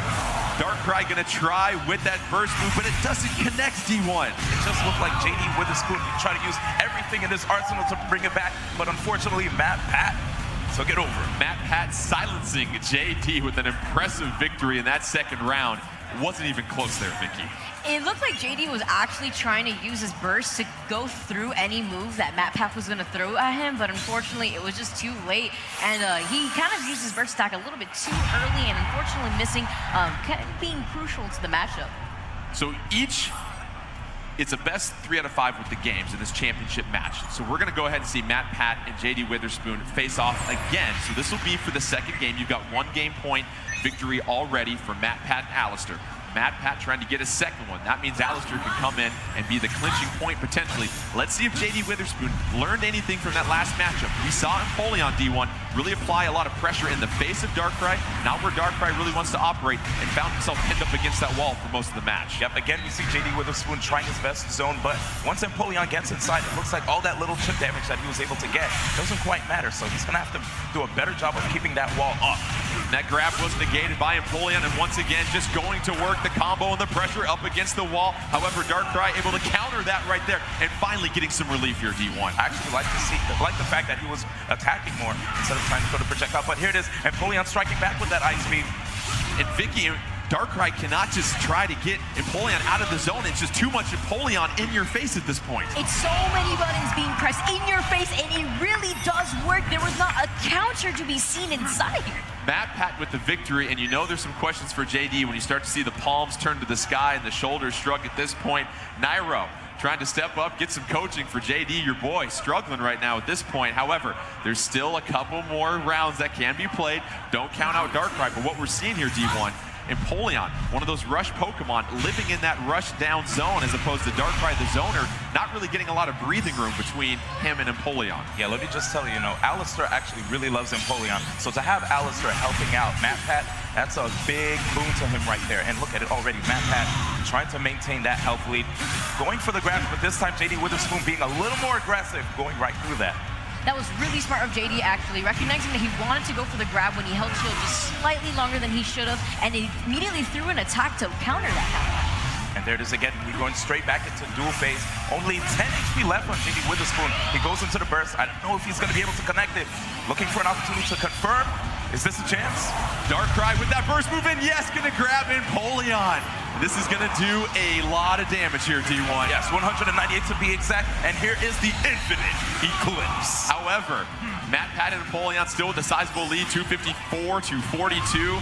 Darkrai going to try with that burst move, but it doesn't connect, D1. It just looked like JD Witherspoon trying to use everything in his arsenal to bring it back, but unfortunately, Matt Pat took it over. Matt Pat silencing JD with an impressive victory in that second round. Wasn't even close there, Vicky. It looked like JD was actually trying to use his burst to go through any move that Matt Pat was going to throw at him, but unfortunately it was just too late, and he kind of used his burst attack a little bit too early, and unfortunately missing, kind of being crucial to the matchup. So it's a best 3 out of 5 with the games in this championship match. So we're going to go ahead and see Matt Pat and JD Witherspoon face off again. So this will be for the second game. You've got 1 game point victory already for Matt Pat and Alistair. MatPat trying to get a second one. That means Alistair can come in and be the clinching point potentially. Let's see if JD Witherspoon learned anything from that last matchup. We saw Empoleon D1 really apply a lot of pressure in the face of Darkrai, now where Darkrai really wants to operate, and found himself pinned up against that wall for most of the match. Yep, again, we see JD Witherspoon trying his best to zone, but once Empoleon gets inside, it looks like all that little chip damage that he was able to get doesn't quite matter, so he's gonna have to do a better job of keeping that wall up. That grab was negated by Empoleon, and once again, just going to work the combo and the pressure up against the wall. However, Darkrai able to counter that right there, and finally getting some relief here, D1. I actually like the fact that he was attacking more instead of trying to throw the projectile, but here it is, Empoleon striking back with that ice beam. And Vicky, Darkrai cannot just try to get Empoleon out of the zone. It's just too much Empoleon in your face at this point. It's so many buttons being pressed in your face, and it really does work. There was not a counter to be seen inside. MatPat with the victory, and you know there's some questions for JD when you start to see the palms turn to the sky and the shoulders shrug at this point. Nairo trying to step up, get some coaching for JD, your boy, struggling right now at this point. However, there's still a couple more rounds that can be played. Don't count out Darkrai, but what we're seeing here, D1, Empoleon, one of those rush Pokemon, living in that rush down zone as opposed to Darkrai, the zoner, not really getting a lot of breathing room between him and Empoleon. Yeah, let me just tell you, Alistair actually really loves Empoleon, so to have Alistair helping out MatPat, that's a big boon to him right there. And look at it already, MatPat trying to maintain that health lead, going for the grabs, but this time JD Witherspoon being a little more aggressive, going right through that. That was really smart of JD, actually, recognizing that he wanted to go for the grab when he held shield just slightly longer than he should have, and he immediately threw an attack to counter that. And there it is again, we're going straight back into dual phase. Only 10 HP left on JD Witherspoon. He goes into the burst. I don't know if he's going to be able to connect it. Looking for an opportunity to confirm. Is this a chance? Darkrai with that burst move in, yes, gonna grab Empoleon. This is gonna do a lot of damage here, D1. Yes, 198 to be exact, and here is the infinite eclipse. However, MatPat and Empoleon still with a sizable lead, 254 to 42.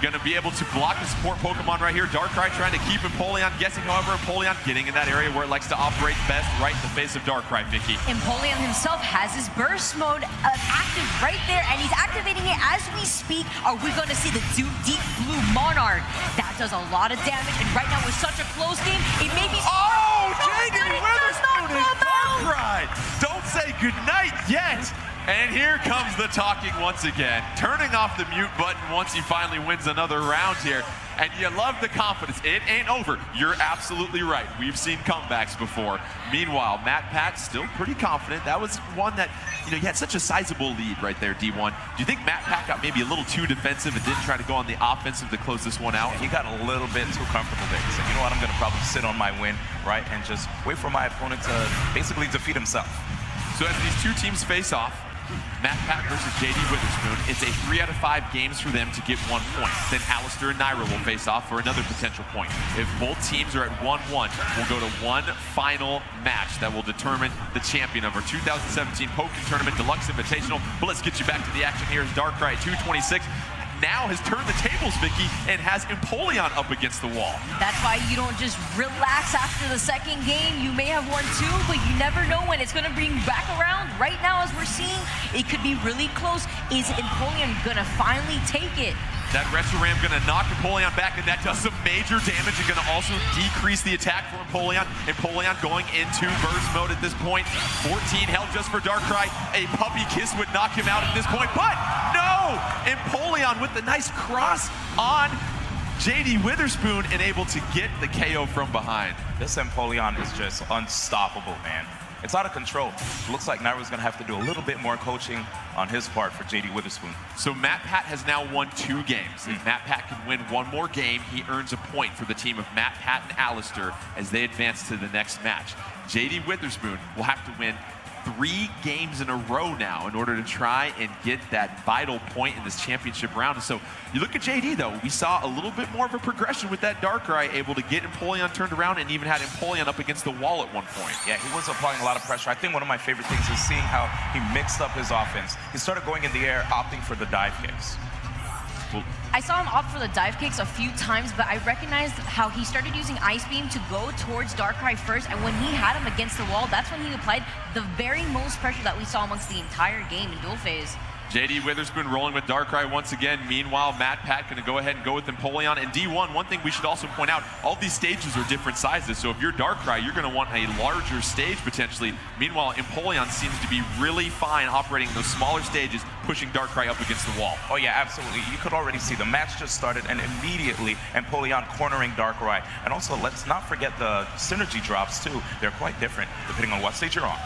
Gonna be able to block the support Pokemon right here. Darkrai trying to keep Empoleon guessing, however, Empoleon getting in that area where it likes to operate best, right in the face of Darkrai, Vicky. Empoleon himself has his burst mode active right there, and he's activating it as we speak. Are we gonna see the deep blue Monarch? That does a lot of damage, and right now with such a close game, it may be... Oh, JD Witherspoon and Darkrai! Don't say goodnight yet! And here comes the talking once again, turning off the mute button once he finally wins another round here. And you love the confidence. It ain't over. You're absolutely right. We've seen comebacks before. Meanwhile, MatPat still pretty confident. That was one that, he had such a sizable lead right there, D1. Do you think MatPat got maybe a little too defensive and didn't try to go on the offensive to close this one out? He got a little bit too comfortable there. He said, you know what, I'm going to probably sit on my win, right, and just wait for my opponent to basically defeat himself. So as these two teams face off, MatPat versus JD Witherspoon, it's a 3 out of 5 games for them to get 1 point. Then Alistair and Nairo will face off for another potential point. If both teams are at 1-1, we'll go to one final match that will determine the champion of our 2017 Pokken Tournament Deluxe Invitational. But let's get you back to the action here as Darkrai 226 now has turned the tables, Vicky, and has Empoleon up against the wall. That's why you don't just relax after the second game. You may have won 2, but you never know when it's going to bring back around. Right now, as we're seeing, it could be really close. Is Empoleon going to finally take it? That Reshiram going to knock Empoleon back, and that does some major damage and going to also decrease the attack for Empoleon. Empoleon going into burst mode at this point. 14 health just for Darkrai. A puppy kiss would knock him out at this point, but no! Empoleon with the nice cross on JD Witherspoon and able to get the KO from behind. This Empoleon is just unstoppable, man. It's out of control. It looks like Nairo's gonna have to do a little bit more coaching on his part for JD Witherspoon. So MatPat has now won 2 games. If MatPat can win 1 more game, he earns a point for the team of MatPat and Alistair as they advance to the next match. JD Witherspoon will have to win 3 games in a row now in order to try and get that vital point in this championship round. And so you look at JD though, we saw a little bit more of a progression with that Darkrai, able to get Empoleon turned around and even had Empoleon up against the wall at one point. Yeah, he was applying a lot of pressure. I think one of my favorite things is seeing how he mixed up his offense. He started going in the air, opting for the dive kicks. I saw him opt for the dive kicks a few times, but I recognized how he started using Ice Beam to go towards Darkrai first, and when he had him against the wall, that's when he applied the very most pressure that we saw amongst the entire game in dual phase. JD Witherspoon rolling with Darkrai once again. Meanwhile, Matt Pat going to go ahead and go with Empoleon. And D1, one thing we should also point out, all these stages are different sizes. So if you're Darkrai, you're going to want a larger stage potentially. Meanwhile, Empoleon seems to be really fine operating those smaller stages, pushing Darkrai up against the wall. Oh yeah, absolutely. You could already see the match just started and immediately Empoleon cornering Darkrai. And also, let's not forget the synergy drops too. They're quite different depending on what stage you're on.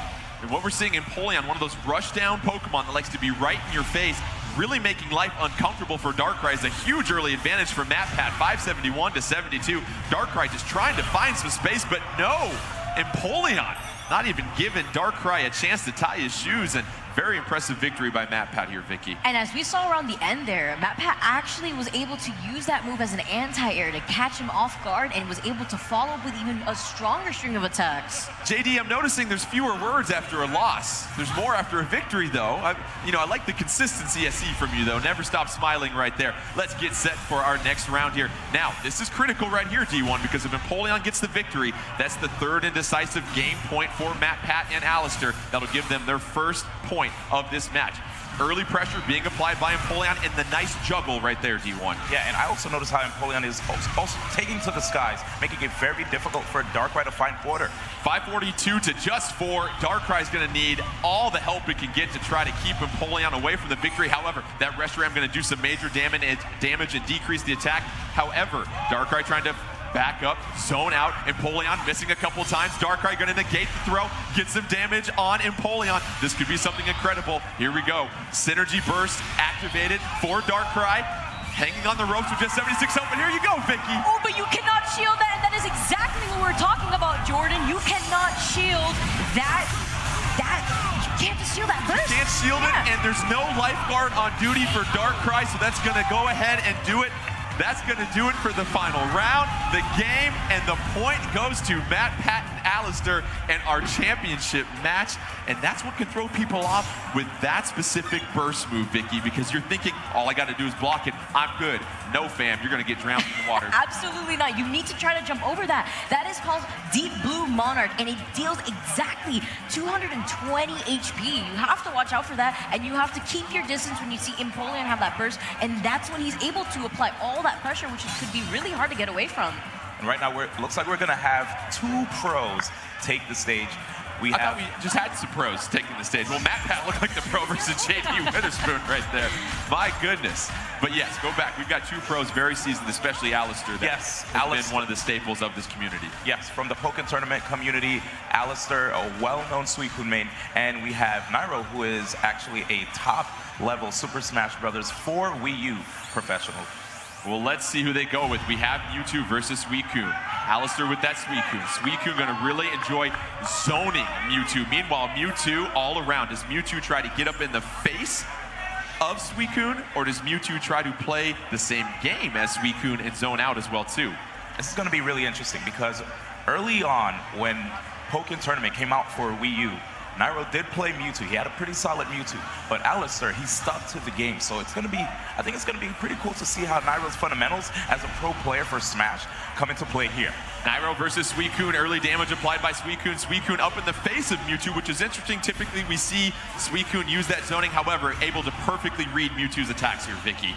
And what we're seeing in Empoleon, one of those rush down Pokemon that likes to be right in your face, really making life uncomfortable for Darkrai is a huge early advantage for MatPat, 571 to 72. Darkrai just trying to find some space, but no, Empoleon not even giving Darkrai a chance to tie his shoes, and very impressive victory by MatPat here, Vicky. And as we saw around the end there, MatPat actually was able to use that move as an anti-air to catch him off guard and was able to follow up with even a stronger string of attacks. JD, I'm noticing there's fewer words after a loss. There's more after a victory, though. I like the consistency I see from you, though. Never stop smiling right there. Let's get set for our next round here. Now, this is critical right here, D1, because if Empoleon gets the victory, that's the third and decisive game point for MatPat and Alistair. That'll give them their first point of this match. Early pressure being applied by Empoleon and the nice juggle right there, D1. Yeah, and I also noticed how Empoleon is also taking to the skies, making it very difficult for Darkrai to find quarter. 542 to just 4. Darkrai's going to need all the help it can get to try to keep Empoleon away from the victory. However, that Reshiram going to do some major damage and decrease the attack. However, Darkrai trying to back up, zone out, Empoleon missing a couple times. Darkrai going to negate the throw, get some damage on Empoleon. This could be something incredible. Here we go. Synergy burst activated for Darkrai. Hanging on the ropes with just 76 health, but here you go, Vicky. Oh, but you cannot shield that, and that is exactly what we're talking about, Jordan. You cannot shield that. You can't just shield that burst. You can't shield it, and there's no lifeguard on duty for Darkrai, so that's going to go ahead and do it. That's going to do it for the final round. The game and the point goes to MatPat and Alistair and our championship match. And that's what can throw people off with that specific burst move, Vicky, because you're thinking, all I got to do is block it. I'm good. No, fam, you're going to get drowned in the water. Absolutely not. You need to try to jump over that. That is called Deep Blue Monarch, and it deals exactly 220 HP. You have to watch out for that, and you have to keep your distance when you see Empoleon have that burst, and that's when he's able to apply all that pressure, which could be really hard to get away from. And right now, looks like we're going to have two pros take the stage. I thought we just had some pros taking the stage. Well, MatPat looked like the pro versus JD Witherspoon right there. My goodness. But yes, go back. We've got two pros very seasoned, especially Alistair. Yes, has been one of the staples of this community. Yes, from the Pokken tournament community, Alistair, a well-known Suicune main, and we have Nairo, who is actually a top-level Super Smash Bros. For Wii U professional. Well, let's see who they go with. We have Mewtwo versus Suicune. Alistair with that Suicune. Suicune going to really enjoy zoning Mewtwo. Meanwhile, Mewtwo all around. Does Mewtwo try to get up in the face of Suicune, or does Mewtwo try to play the same game as Suicune and zone out as well, too? This is going to be really interesting because early on, when Pokken Tournament came out for Wii U, Nairo did play Mewtwo. He had a pretty solid Mewtwo, but Alistair, he stuck to the game. So it's going to be, I think it's going to be pretty cool to see how Nairo's fundamentals as a pro player for Smash come into play here. Nairo versus Suicune, early damage applied by Suicune. Suicune up in the face of Mewtwo, which is interesting. Typically, we see Suicune use that zoning, however, able to perfectly read Mewtwo's attacks here, Vicky.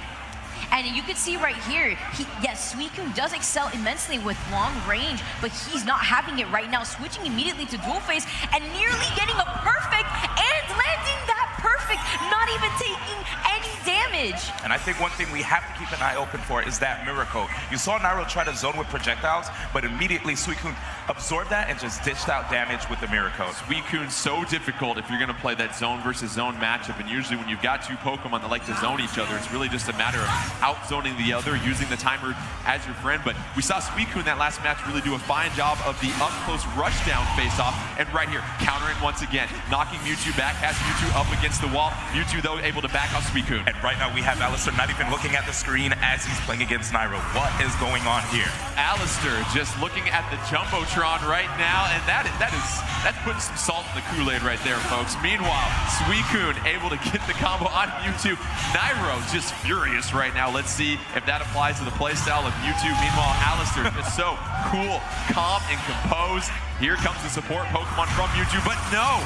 And you can see right here, yes, Suicune does excel immensely with long range, but he's not having it right now, switching immediately to dual face and nearly getting a perfect and landing that perfect, not even taking any damage. And I think one thing we have to keep an eye open for is that Miracle. You saw Nairo try to zone with projectiles, but immediately Suicune absorbed that and just dished out damage with the Miracle. Suicune's so difficult if you're going to play that zone versus zone matchup, and usually when you've got two Pokemon that like to zone each other, it's really just a matter of out-zoning the other, using the timer as your friend. But we saw Suicune that last match really do a fine job of the up-close rush-down face-off, and right here, countering once again, knocking Mewtwo back, has Mewtwo up against the wall. Mewtwo, though, able to back off Suicune. And right now we have Alistair not even looking at the screen as he's playing against Nairo. What is going on here? Alistair just looking at the Jumbotron right now, and that's putting some salt in the Kool-Aid right there, folks. Meanwhile, Suicune able to get the combo on Mewtwo. Nairo just furious right now. Let's see if that applies to the playstyle of Mewtwo. Meanwhile, Alistair just so cool, calm, and composed. Here comes the support Pokemon from Mewtwo, but no!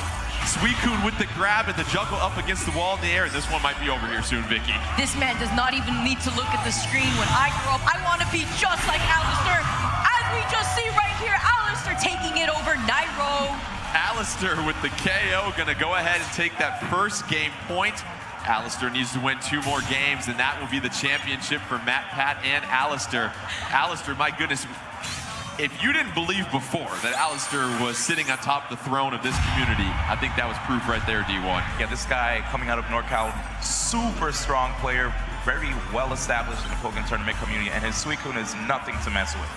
Suicune with the grab and the juggle up against the wall in the air. And this one might be over here soon, Vicky. This man does not even need to look at the screen. When I grow up, I want to be just like Alistair. As we just see right here, Alistair taking it over Nairo. Alistair with the KO, gonna go ahead and take that first game point. Alistair needs to win 2 more games, and that will be the championship for Matt, Pat, and Alistair. Alistair, my goodness, if you didn't believe before that Alistair was sitting on top of the throne of this community, I think that was proof right there, D1. Yeah, this guy coming out of NorCal, super strong player, very well established in the Pokken tournament community, and his Suicune is nothing to mess with.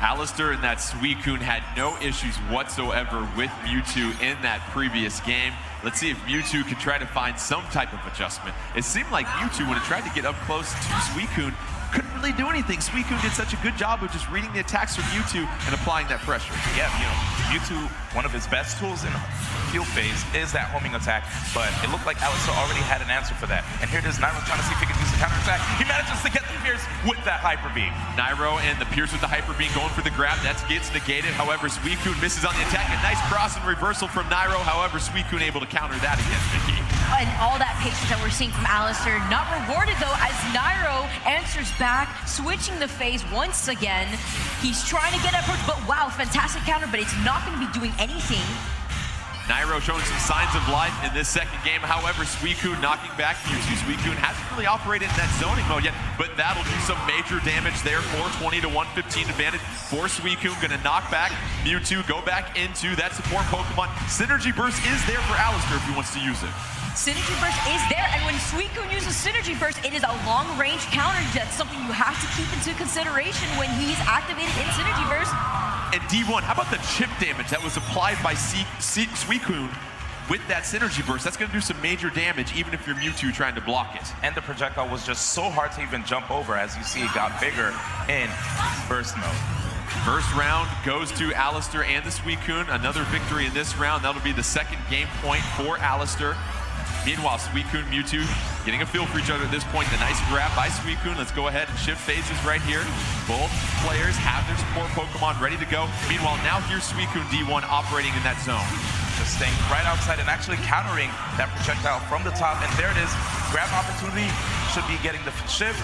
Alistair and that Suicune had no issues whatsoever with Mewtwo in that previous game. Let's see if Mewtwo can try to find some type of adjustment. It seemed like Mewtwo, when it tried to get up close to Suicune, couldn't really do anything. Suicune did such a good job of just reading the attacks from Mewtwo and applying that pressure. Yeah, Mewtwo, one of his best tools in field phase is that homing attack, but it looked like Alistair already had an answer for that. And here it is, Nairo trying to see if he can use the counter attack. He manages to get the Pierce with that Hyper Beam. Nairo and the Pierce with the Hyper Beam going for the grab. That gets negated. However, Suicune misses on the attack. A nice cross and reversal from Nairo. However, Suicune able to counter that against Vicky. And all that patience that we're seeing from Alistair, not rewarded though, as Nairo answers back, switching the phase once again. He's trying to get up, but wow, fantastic counter, but it's not going to be doing anything. Nairo showing some signs of life in this second game. However, Suicune knocking back Mewtwo. Suicune hasn't really operated in that zoning mode yet, but that'll do some major damage there. 420 to 115 advantage for Suicune. Gonna knock back Mewtwo, go back into that support Pokemon. Synergy Burst is there for Alistair if he wants to use it. Synergy Burst is there, and when Suicune uses Synergy Burst, it is a long-range counter. That's something you have to keep into consideration when he's activated in Synergy Burst. And D1, how about the chip damage that was applied by Suicune with that Synergy Burst? That's going to do some major damage, even if you're Mewtwo trying to block it. And the projectile was just so hard to even jump over. As you see, it got bigger in burst mode. First round goes to Alistair and the Suicune. Another victory in this round. That'll be the second game point for Alistair. Meanwhile, Suicune, Mewtwo getting a feel for each other at this point. The nice grab by Suicune. Let's go ahead and shift phases right here. Both players have their support Pokemon ready to go. Meanwhile, now here's Suicune D1 operating in that zone. Just staying right outside and actually countering that projectile from the top. And there it is. Grab opportunity, should be getting the shift.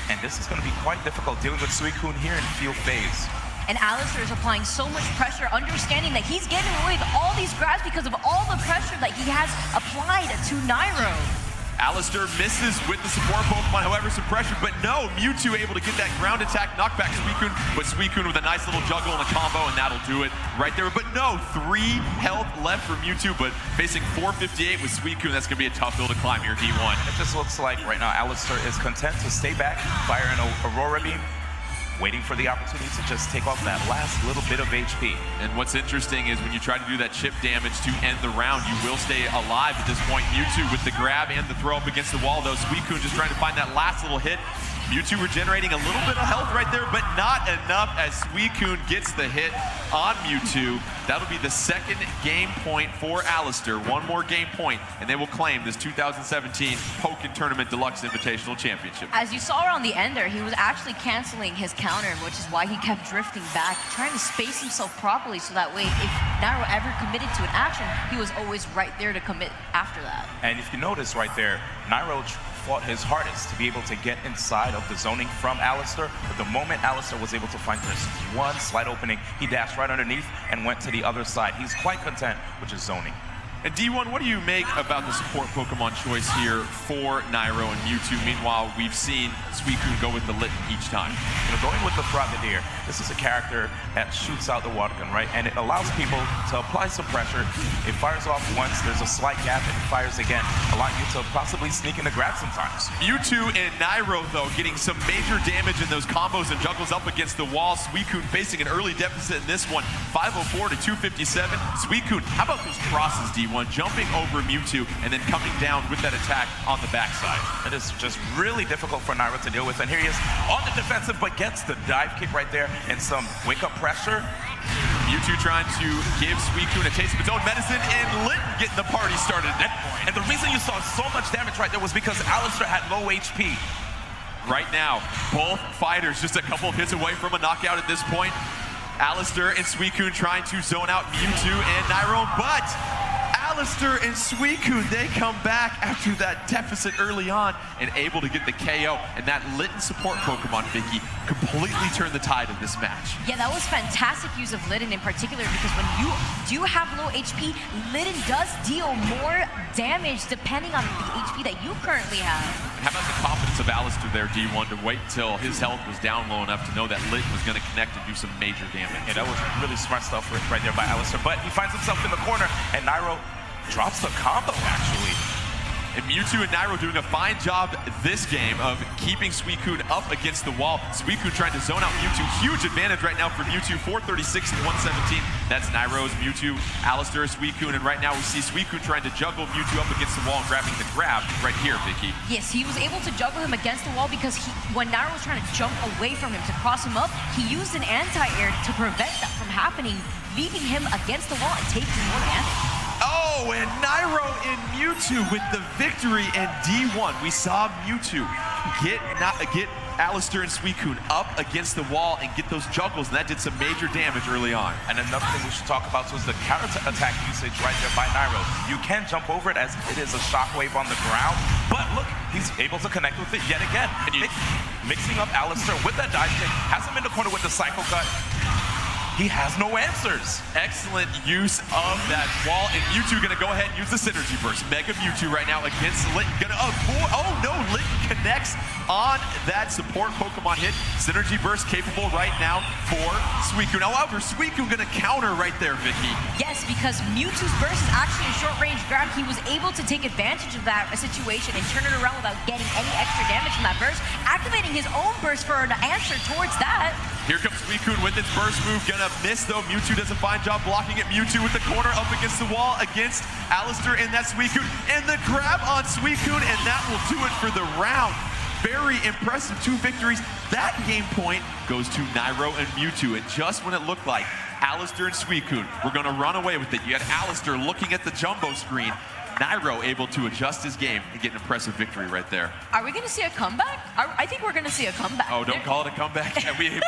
And this is going to be quite difficult dealing with Suicune here in field phase. And Alistair is applying so much pressure, understanding that he's getting away with all these grabs because of all the pressure that he has applied to Nairo. Alistair misses with the support Pokemon, however, some pressure, but no, Mewtwo able to get that ground attack, knockback Suicune, but Suicune with a nice little juggle and a combo, and that'll do it right there. But no, 3 health left for Mewtwo, but facing 458 with Suicune, that's gonna be a tough hill to climb here, D1. It just looks like right now Alistair is content to stay back, fire an Aurora Beam, waiting for the opportunity to just take off that last little bit of HP. And what's interesting is when you try to do that chip damage to end the round, you will stay alive at this point. Mewtwo with the grab and the throw up against the wall, though. Suicune just trying to find that last little hit. Mewtwo regenerating a little bit of health right there, but not enough as Suicune gets the hit on Mewtwo. That'll be the second game point for Alistair. One more game point, and they will claim this 2017 Pokken Tournament Deluxe Invitational Championship. As you saw around the end there, he was actually canceling his counter, which is why he kept drifting back, trying to space himself properly so that way if Nairo ever committed to an action, he was always right there to commit after that. And if you notice right there, Nairo fought his hardest to be able to get inside of the zoning from Alistair, but the moment Alistair was able to find just one slight opening, he dashed right underneath and went to the other side. He's quite content with his zoning. And D1, what do you make about the support Pokemon choice here for Nairo and Mewtwo? Meanwhile, we've seen Suicune go with the Litten each time. Going with the Frogadier, this is a character that shoots out the water gun, right? And it allows people to apply some pressure. It fires off once, there's a slight gap, and it fires again, allowing you to possibly sneak in the grab sometimes. Mewtwo and Nairo, though, getting some major damage in those combos and juggles up against the wall. Suicune facing an early deficit in this one, 504 to 257. Suicune, how about those crosses, D1? Jumping over Mewtwo and then coming down with that attack on the backside. It is just really difficult for Nairo to deal with. And here he is on the defensive, but gets the dive kick right there and some wake-up pressure. Mewtwo trying to give Suicune a taste of its own medicine, and Litten getting the party started at that point. And the reason you saw so much damage right there was because Alistair had low HP. Right now, both fighters just a couple of hits away from a knockout at this point. Alistair and Suicune trying to zone out Mewtwo and Nairo, but Alistair and Suicune, they come back after that deficit early on and able to get the KO. And that Litten support Pokemon, Vicky, completely turned the tide of this match. Yeah, that was fantastic use of Litten in particular, because when you do have low HP, Litten does deal more damage depending on the HP that you currently have. How about the confidence of Alistair there, D1, to wait till his health was down low enough to know that Litten was going to connect and do some major damage? Yeah, that was really smart stuff right there by Alistair. But he finds himself in the corner, and Nairo drops the combo, actually. And Mewtwo and Nairo doing a fine job this game of keeping Suicune up against the wall. Suicune trying to zone out Mewtwo. Huge advantage right now for Mewtwo, 436 to 117. That's Nairo's Mewtwo, Alistair, Suicune, and right now we see Suicune trying to juggle Mewtwo up against the wall and grabbing the grab right here, Vicky. Yes, he was able to juggle him against the wall because when Nairo was trying to jump away from him to cross him up, he used an anti-air to prevent that from happening, leaving him against the wall and taking more damage. Oh, and Nairo and Mewtwo with the victory, and D1. We saw Mewtwo get Alistair and Suicune up against the wall and get those juggles, and that did some major damage early on. And another thing we should talk about was the counter attack usage right there by Nairo. You can jump over it as it is a shockwave on the ground, but look, he's able to connect with it yet again. And mixing up Alistair with that dive kick, has him in the corner with the Psycho Cut. He has no answers. Excellent use of that wall, and Mewtwo gonna go ahead and use the Synergy Burst. Mega Mewtwo right now against Litten. Oh no, Litten connects on that support Pokemon hit. Synergy Burst capable right now for Suicune. However, Suicune gonna counter right there, Vicky. Yes, because Mewtwo's burst is actually a short-range grab. He was able to take advantage of that situation and turn it around without getting any extra damage from that burst, activating his own burst for an answer towards that. Here comes Suicune with its burst move, gonna miss though. Mewtwo does a fine job blocking it. Mewtwo with the corner up against the wall against Alistair, and that's Suicune. And the grab on Suicune, and that will do it for the round. Very impressive, 2 victories. That game point goes to Nairo and Mewtwo, and just when it looked like Alistair and Suicune were gonna run away with it, you had Alistair looking at the jumbo screen. Nairo able to adjust his game and get an impressive victory right there. Are we going to see a comeback? I think we're going to see a comeback. Oh, don't call it a comeback. We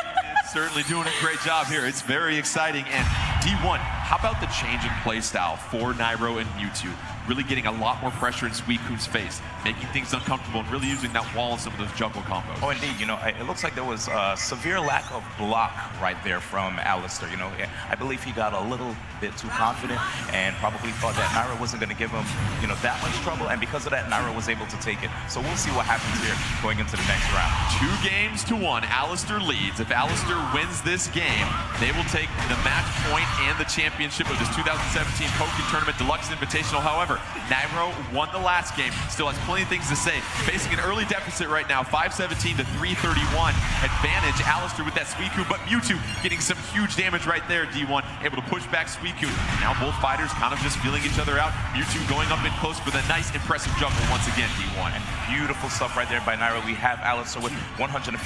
certainly doing a great job here. It's very exciting. And D1, how about the change in play style for Nairo and Mewtwo? Really getting a lot more pressure in Suicune's face, making things uncomfortable, and really using that wall and some of those juggle combos. Oh, indeed. You know, it looks like there was a severe lack of block right there from Alistair. You know, I believe he got a little bit too confident and probably thought that Nairo wasn't going to give him, you know, that much trouble. And because of that, Nairo was able to take it. So we'll see what happens here going into the next round. 2-1. Alistair leads. If Alistair wins this game, they will take the match point and the championship of this 2017 Pokken Tournament Deluxe Invitational. However, Nairo won the last game, still has plenty of things to say. Facing an early deficit right now, 517 to 331 advantage. Alistair with that Suicune, but Mewtwo getting some huge damage right there, D1, able to push back Suicune. Now both fighters kind of just feeling each other out. Mewtwo going up in close for the nice, impressive juggle once again, D1. And beautiful stuff right there by Nairo. We have Alistair with 157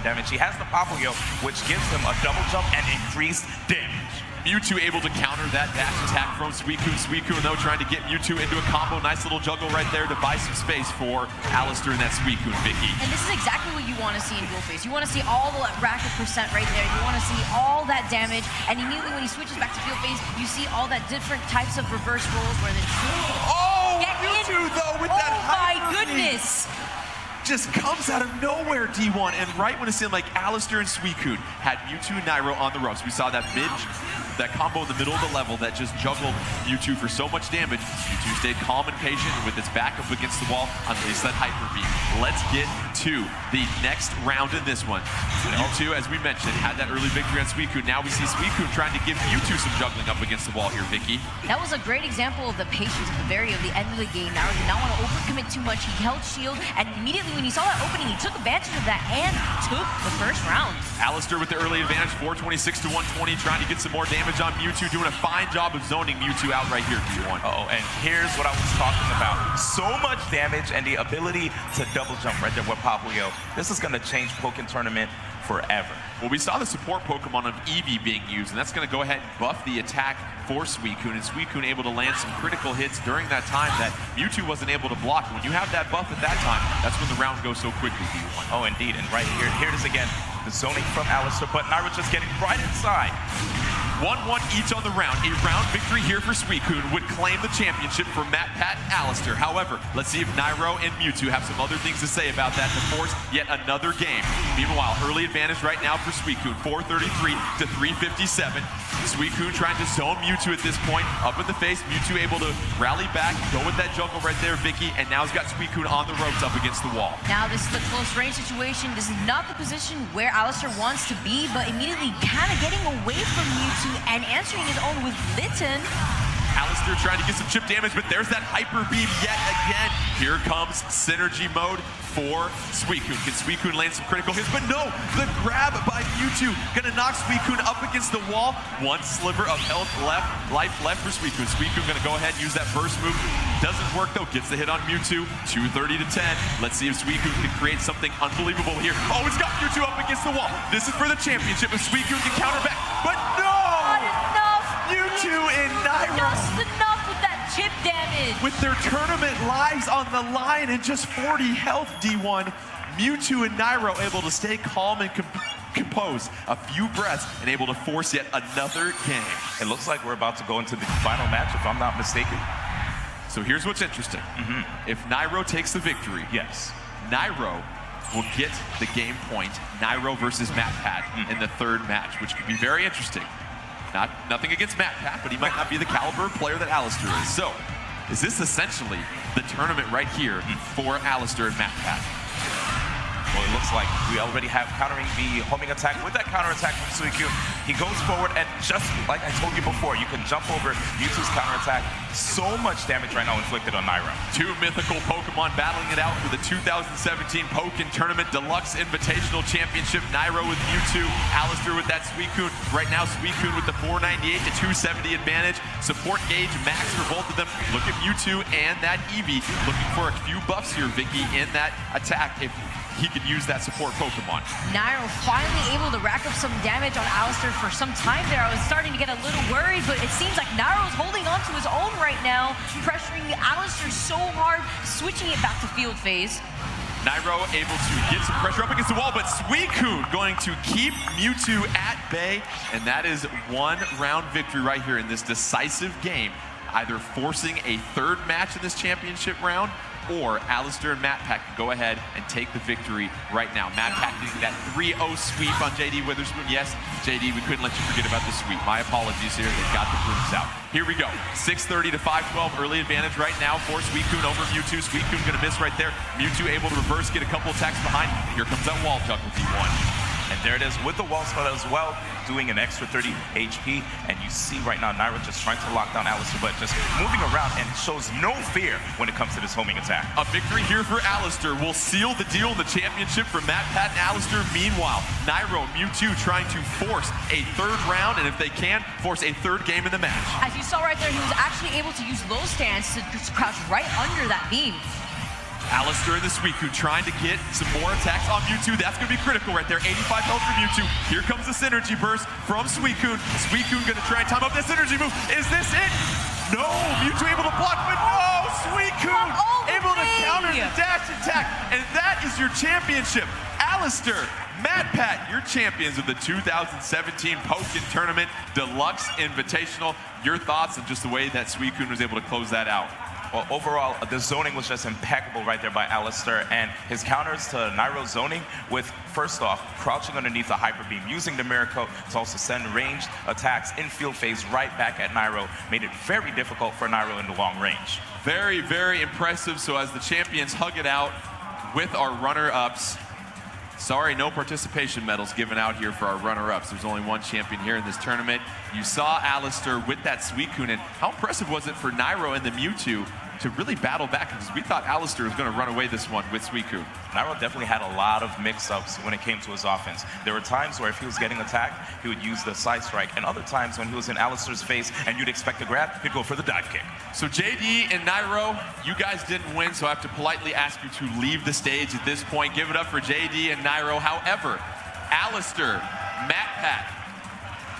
damage. He has the Popplio, which gives him a double jump and increased damage. Mewtwo able to counter that dash attack from Suicune. Suicune, though, trying to get Mewtwo into a combo. Nice little juggle right there to buy some space for Alistair and that Suicune, Vicky. And this is exactly what you want to see in dual phase. You want to see all the racket percent right there. You want to see all that damage. And immediately when he switches back to field phase, you see all that different types of reverse rolls where the Mewtwo, though, with that hyper. Oh, my goodness. Just comes out of nowhere, D1, and right when it seemed like Alistair and Suicune had Mewtwo and Nairo on the ropes, we saw that that combo in the middle of the level that just juggled Mewtwo for so much damage. Mewtwo stayed calm and patient, and with its back up against the wall, unleashed that Hyper Beam. Let's get to the next round in this one. Mewtwo, as we mentioned, had that early victory on Suicune. Now we see Suicune trying to give Mewtwo some juggling up against the wall here, Vicky. That was a great example of the patience at the the end of the game. Nairo did not want to overcommit too much. He held shield, and immediately when he saw that opening, he took advantage of that and took the first round. Alistair with the early advantage, 426 to 120, trying to get some more damage on Mewtwo, doing a fine job of zoning Mewtwo out right here, D1. Oh, and here's what I was talking about. So much damage and the ability to double jump right there with Popplio. This is going to change Pokken Tournament forever. Well, we saw the support Pokemon of Eevee being used, and that's going to go ahead and buff the attack for Suicune, and Suicune able to land some critical hits during that time that Mewtwo wasn't able to block. When you have that buff at that time, that's when the round goes so quickly, D1. Oh, indeed, and right here it is again. The zoning from Alistair, but Nairo just getting right inside. 1-1 each on the round. A round victory here for Suicune would claim the championship for Matt, Pat, and Alistair. However, let's see if Nairo and Mewtwo have some other things to say about that to force yet another game. Meanwhile, early advantage right now for Suicune, 433 to 357. Suicune trying to zone Mewtwo at this point. Up in the face, Mewtwo able to rally back, go with that jungle right there, Vicky, and now he's got Suicune on the ropes up against the wall. Now this is the close range situation. This is not the position where Alistair wants to be, but immediately kind of getting away from Mewtwo and answering his own with Litten. Alistair trying to get some chip damage, but there's that hyper beam yet again. Here comes synergy mode for Suicune. Can Suicune land some critical hits? But no, the grab by Mewtwo gonna knock Suicune up against the wall. One sliver of life left for Suicune. Suicune gonna go ahead and use that burst move. Doesn't work though, gets the hit on Mewtwo. 230 to 10. Let's see if Suicune can create something unbelievable here. Oh, it's got Mewtwo up against the wall. This is for the championship if Suicune can counter back. But no! Not enough! Mewtwo and Nairo. Just enough with that chip damage. With their tournament lives on the line and just 40 health, D1, Mewtwo and Nairo able to stay calm and compose a few breaths and able to force yet another game. It looks like we're about to go into the final match, if I'm not mistaken. So here's what's interesting. If Nairo takes the victory, Yes. Nairo will get the game point, Nairo versus MatPat in the third match, which could be very interesting. Nothing against MatPat, but he might not be the caliber of player that Alistair is. So, is this essentially the tournament right here for Alistair and MatPat? Well, it looks like we already have countering the homing attack. With that counter attack from Suicune, he goes forward, and just like I told you before, you can jump over Mewtwo's counter attack. So much damage right now inflicted on Nairo. Two mythical Pokemon battling it out for the 2017 Pokken Tournament Deluxe Invitational Championship. Nairo with Mewtwo, Alistair with that Suicune. Right now, Suicune with the 498 to 270 advantage. Support gauge max for both of them. Look at Mewtwo and that Eevee looking for a few buffs here, Vicky, in that attack if he could use that support Pokemon. Nairo finally able to rack up some damage on Alistair for some time there. I was starting to get a little worried, but it seems like Nairo's holding on to his own right now, pressuring Alistair so hard, switching it back to field phase. Nairo able to get some pressure up against the wall, but Suicune going to keep Mewtwo at bay, and that is one round victory right here in this decisive game, either forcing a third match in this championship round, or Alistair and MatPat can go ahead and take the victory right now. MatPat getting that 3-0 sweep on JD Witherspoon. Yes, JD, we couldn't let you forget about the sweep. My apologies here. They've got the brooms out. Here we go. 630 to 512. Early advantage right now for Suicune over Mewtwo. Suicune going to miss right there. Mewtwo able to reverse, get a couple attacks behind. Here comes that wall juggle, D1. And there it is with the wall spell as well, doing an extra 30 HP. And you see right now, Nairo just trying to lock down Alistair, but just moving around and shows no fear when it comes to this homing attack. A victory here for Alistair will seal the deal in the championship for MatPat and Alistair. Meanwhile, Nairo, Mewtwo trying to force a third round, and if they can, force a third game in the match. As you saw right there, he was actually able to use low stance to just crouch right under that beam. Alistair and the Suicune trying to get some more attacks on Mewtwo. That's going to be critical right there. 85 health for Mewtwo. Here comes the synergy burst from Suicune. Suicune going to try and time up that synergy move. Is this it? No! Mewtwo able to block, but no! Suicune able to counter the dash attack. And that is your championship. Alistair, MatPat, your champions of the 2017 Pokken Tournament Deluxe Invitational. Your thoughts on just the way that Suicune was able to close that out? Well, overall, the zoning was just impeccable right there by Alistair, and his counters to Nairo's zoning with, first off, crouching underneath the Hyper Beam, using the Miracle to also send ranged attacks in field phase right back at Nairo, made it very difficult for Nairo in the long range. Very, very impressive. So as the champions hug it out with our runner-ups, sorry, no participation medals given out here for our runner-ups. There's only one champion here in this tournament. You saw Alistair with that Suicune, and how impressive was it for Nairo and the Mewtwo to really battle back, because we thought Alistair was going to run away this one with Suicune. Nairo definitely had a lot of mix-ups when it came to his offense. There were times where if he was getting attacked, he would use the side strike, and other times when he was in Alistair's face and you'd expect a grab, he'd go for the dive kick. So JD and Nairo, you guys didn't win, so I have to politely ask you to leave the stage at this point. Give it up for JD and Nairo. However, Alistair, MatPat,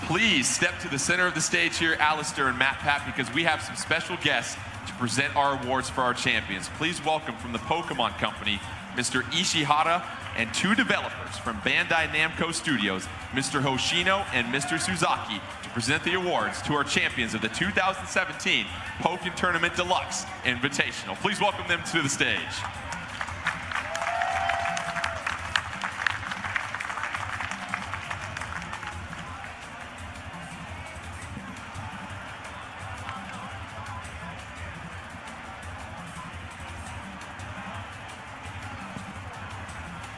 please step to the center of the stage here, Alistair and MatPat, because we have some special guests to present our awards for our champions. Please welcome from the Pokemon Company, Mr. Ishihara and 2 developers from Bandai Namco Studios, Mr. Hoshino and Mr. Suzaki, to present the awards to our champions of the 2017 Pokken Tournament Deluxe Invitational. Please welcome them to the stage.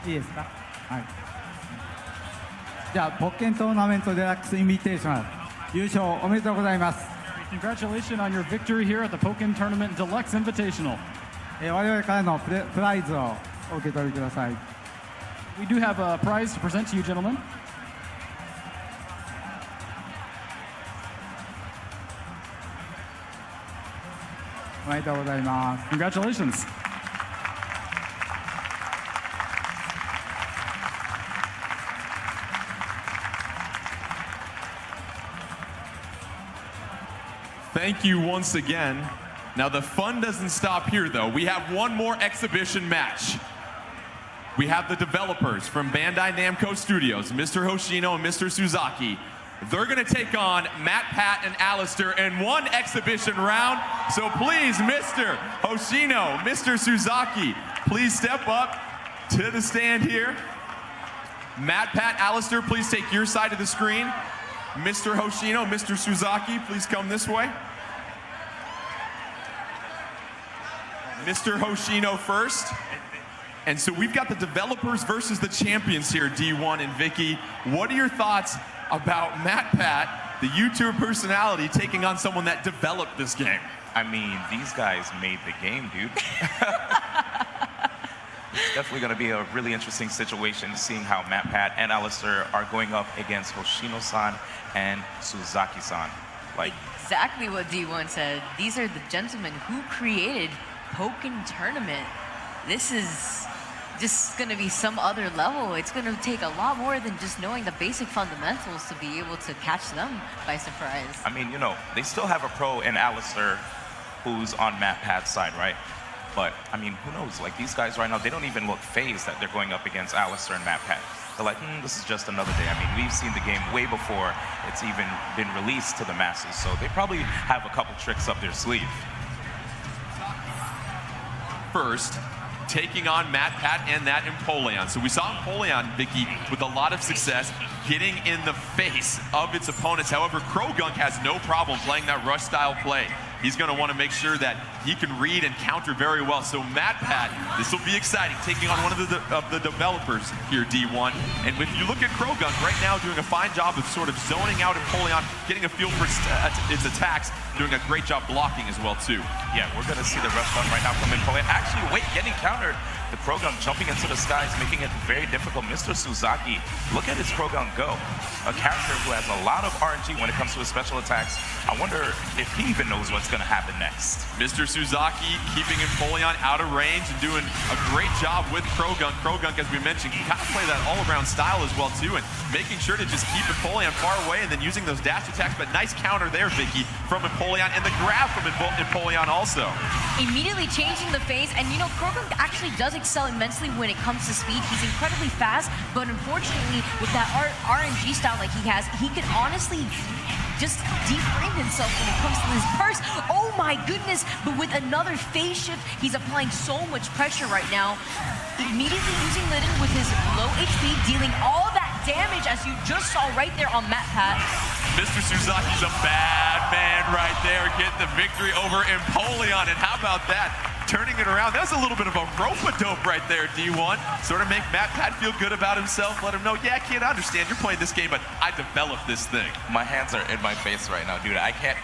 いいですか。はい。じゃあポッケントーナメントデラックスインビテーショナル優勝おめでとうございます。Congratulations on your victory here at the Pokken Tournament Deluxe Invitational. 我々からのプライズをお受け取りください。We do have a prize to present to you, gentlemen. おめでとうございます。Congratulations. Thank you once again. Now the fun doesn't stop here though. We have one more exhibition match. We have the developers from Bandai Namco Studios, Mr. Hoshino and Mr. Suzaki. They're gonna take on Matt, Pat, and Alistair in one exhibition round. So please, Mr. Hoshino, Mr. Suzaki, please step up to the stand here. Matt, Pat, Alistair, please take your side of the screen. Mr. Hoshino, Mr. Suzaki, please come this way. Mr. Hoshino first. And so we've got the developers versus the champions here, D1 and Vicky. What are your thoughts about Matt Pat, the YouTuber personality, taking on someone that developed this game? I mean, these guys made the game, dude. It's definitely going to be a really interesting situation, seeing how Matt, Pat, and Alistair are going up against Hoshino-san and Suzaki-san. Like, Exactly what D1 said. These are the gentlemen who created Pokken Tournament. This is just going to be some other level. It's going to take a lot more than just knowing the basic fundamentals to be able to catch them by surprise. I mean, you know, they still have a pro in Alistair who's on Matt Pat's side, right? But, I mean, who knows? Like, these guys right now, they don't even look phased that they're going up against Alistair and Matt Pat. They're like, this is just another day. I mean, we've seen the game way before it's even been released to the masses, so they probably have a couple tricks up their sleeve. First, taking on Matt, Pat, and that Empoleon. So we saw Empoleon, Vicky, with a lot of success, hitting in the face of its opponents. However, Krogunk has no problem playing that rush-style play. He's going to want to make sure that he can read and counter very well. So Matt, Pat, this will be exciting, taking on one of the developers here, D1. And if you look at Krogunk right now doing a fine job of sort of zoning out Empoleon, getting a feel for its attacks, doing a great job blocking as well, too. Yeah, we're going to see the rush down right now from Empoleon. Actually, wait, getting countered. The Krogunk jumping into the skies, making it very difficult. Mr. Suzaki, look at his Krogunk go. A character who has a lot of RNG when it comes to his special attacks. I wonder if he even knows what's going to happen next. Mr. Suzaki keeping Empoleon out of range and doing a great job with Krogunk. Krogunk, as we mentioned, can kind of play that all-around style as well, too, and making sure to just keep Empoleon far away and then using those dash attacks. But nice counter there, Vicky, from Empoleon, and the grab from Empoleon also. Immediately changing the phase, and you know, Krogunk actually does excel immensely when it comes to speed. He's incredibly fast, but unfortunately, with that RNG style like he has, he could honestly just deframe himself when it comes to this burst. Oh my goodness, but with another phase shift, he's applying so much pressure right now. Immediately using Litten with his low HP, dealing all that damage as you just saw right there on Matt Pat. Mr. Suzaki's a bad man right there, getting the victory over Empoleon, and how about that? Turning it around. That's a little bit of a rope-a-dope right there, D1. Sort of make Matt Pat feel good about himself. Let him know, yeah, kid, I understand you're playing this game, but I developed this thing. My hands are in my face right now, dude. I can't.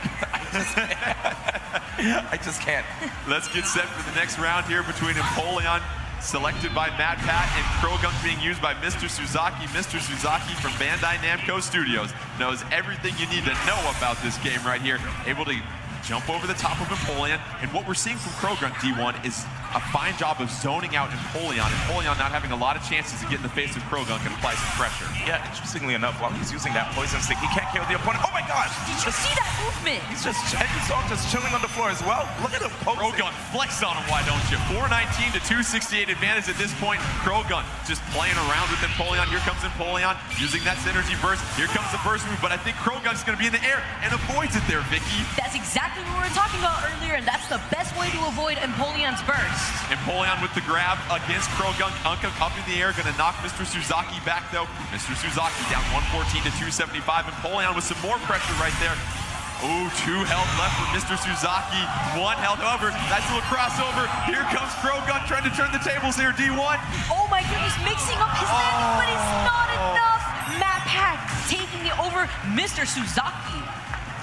I just can't. Let's get set for the next round here between Empoleon, selected by Matt Pat, and Krogunk being used by Mr. Suzaki. Mr. Suzaki from Bandai Namco Studios knows everything you need to know about this game right here. Able to jump over the top of Empoleon, and what we're seeing from Krogunk, D1, is a fine job of zoning out Empoleon. Empoleon not having a lot of chances to get in the face of Krogunk and apply some pressure. Yeah, interestingly enough, while he's using that poison stick, he can't kill the opponent. Oh my gosh! Did you see that movement? He's just, and you saw him just chilling on the floor as well. Look at him posing. Krogunk flex on him, why don't you? 419 to 268 advantage at this point. Krogunk just playing around with Empoleon. Here comes Empoleon using that synergy burst. Here comes the burst move, but I think Krogunk's going to be in the air and avoids it there, Vicky. That's exactly what we were talking about earlier, and that's the best way to avoid Empoleon's burst. Empoleon with the grab against Krogunk. Unka up in the air, going to knock Mr. Suzaki back though. Mr. Suzaki down 114 to 275. Empoleon with some more pressure right there. Ooh, 2 health left for Mr. Suzaki. 1 health over. Nice little crossover. Here comes Krogunk trying to turn the tables here, D1. Oh my goodness, mixing up his landing, but it's not enough. Matt Pack taking it over Mr. Suzaki.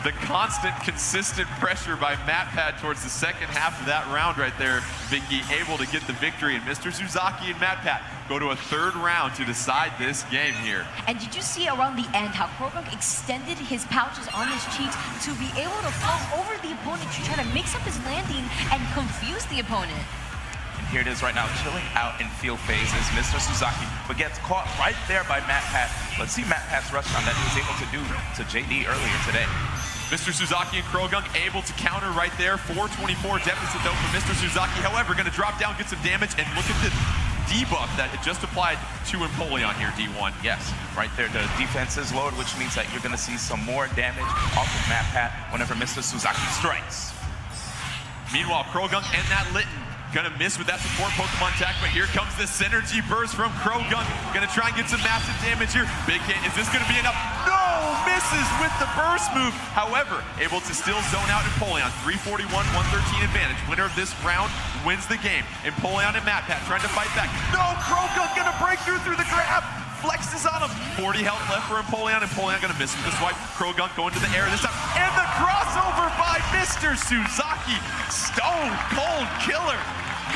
The constant, consistent pressure by MatPat towards the second half of that round right there. Vicky able to get the victory, and Mr. Suzaki and MatPat go to a 3rd round to decide this game here. And did you see around the end how Krogunk extended his pouches on his cheeks to be able to fall over the opponent to try to mix up his landing and confuse the opponent? And here it is right now, chilling out in field phase is Mr. Suzaki, but gets caught right there by MatPat. Let's see MatPat's rush on that he was able to do to JD earlier today. Mr. Suzaki and Krogunk able to counter right there. 424 deficit though for Mr. Suzaki. However, going to drop down, get some damage, and look at the debuff that it just applied to Empoleon here, D1. Yes, right there, the defense is lowered, which means that you're going to see some more damage off of MatPat whenever Mr. Suzaki strikes. Meanwhile, Krogunk and that Litten gonna miss with that support Pokemon tag, but here comes the synergy burst from Krogunk. Gonna try and get some massive damage here. Big hit, is this gonna be enough? No, misses with the burst move. However, able to still zone out Empoleon. 341, 113 advantage. Winner of this round wins the game. Empoleon and MatPat trying to fight back. No, Krogunk gonna break through the grab. Flexes on him. 40 health left for Empoleon. Empoleon gonna miss with the swipe. Krogunk going to the air this time. And the crossover by Mr. Suzaki. Stone cold killer.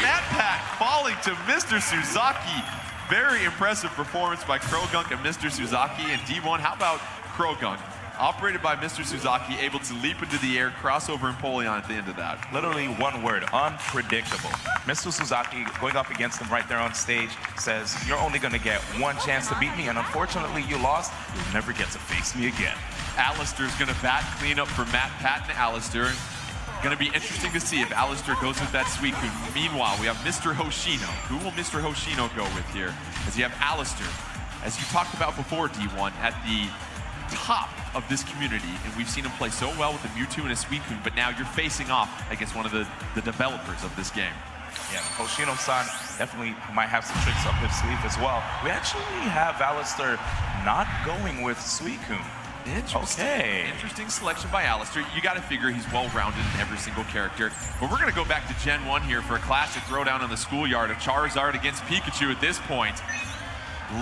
MatPat falling to Mr. Suzaki. Very impressive performance by Krogunk and Mr. Suzaki. And D1, how about Krogunk? Operated by Mr. Suzaki, able to leap into the air, cross over Empoleon at the end of that. Literally one word, unpredictable. Mr. Suzaki going up against him right there on stage says, you're only gonna get one chance to beat me, and unfortunately you lost. You'll never get to face me again. Alistair's gonna bat clean up for MatPat and Alistair. Gonna be interesting to see if Alistair goes with that Suicune. Meanwhile, we have Mr. Hoshino. Who will Mr. Hoshino go with here? As you have Alistair, as you talked about before, D1, at the top of this community, and we've seen him play so well with the Mewtwo and a Suicune, but now you're facing off against one of the developers of this game. Yeah, Hoshino-san definitely might have some tricks up his sleeve as well. We actually have Alistair not going with Suicune. Interesting. Okay. Interesting selection by Alistair. You got to figure he's well-rounded in every single character. But we're going to go back to Gen 1 here for a classic throwdown on the schoolyard of Charizard against Pikachu at this point.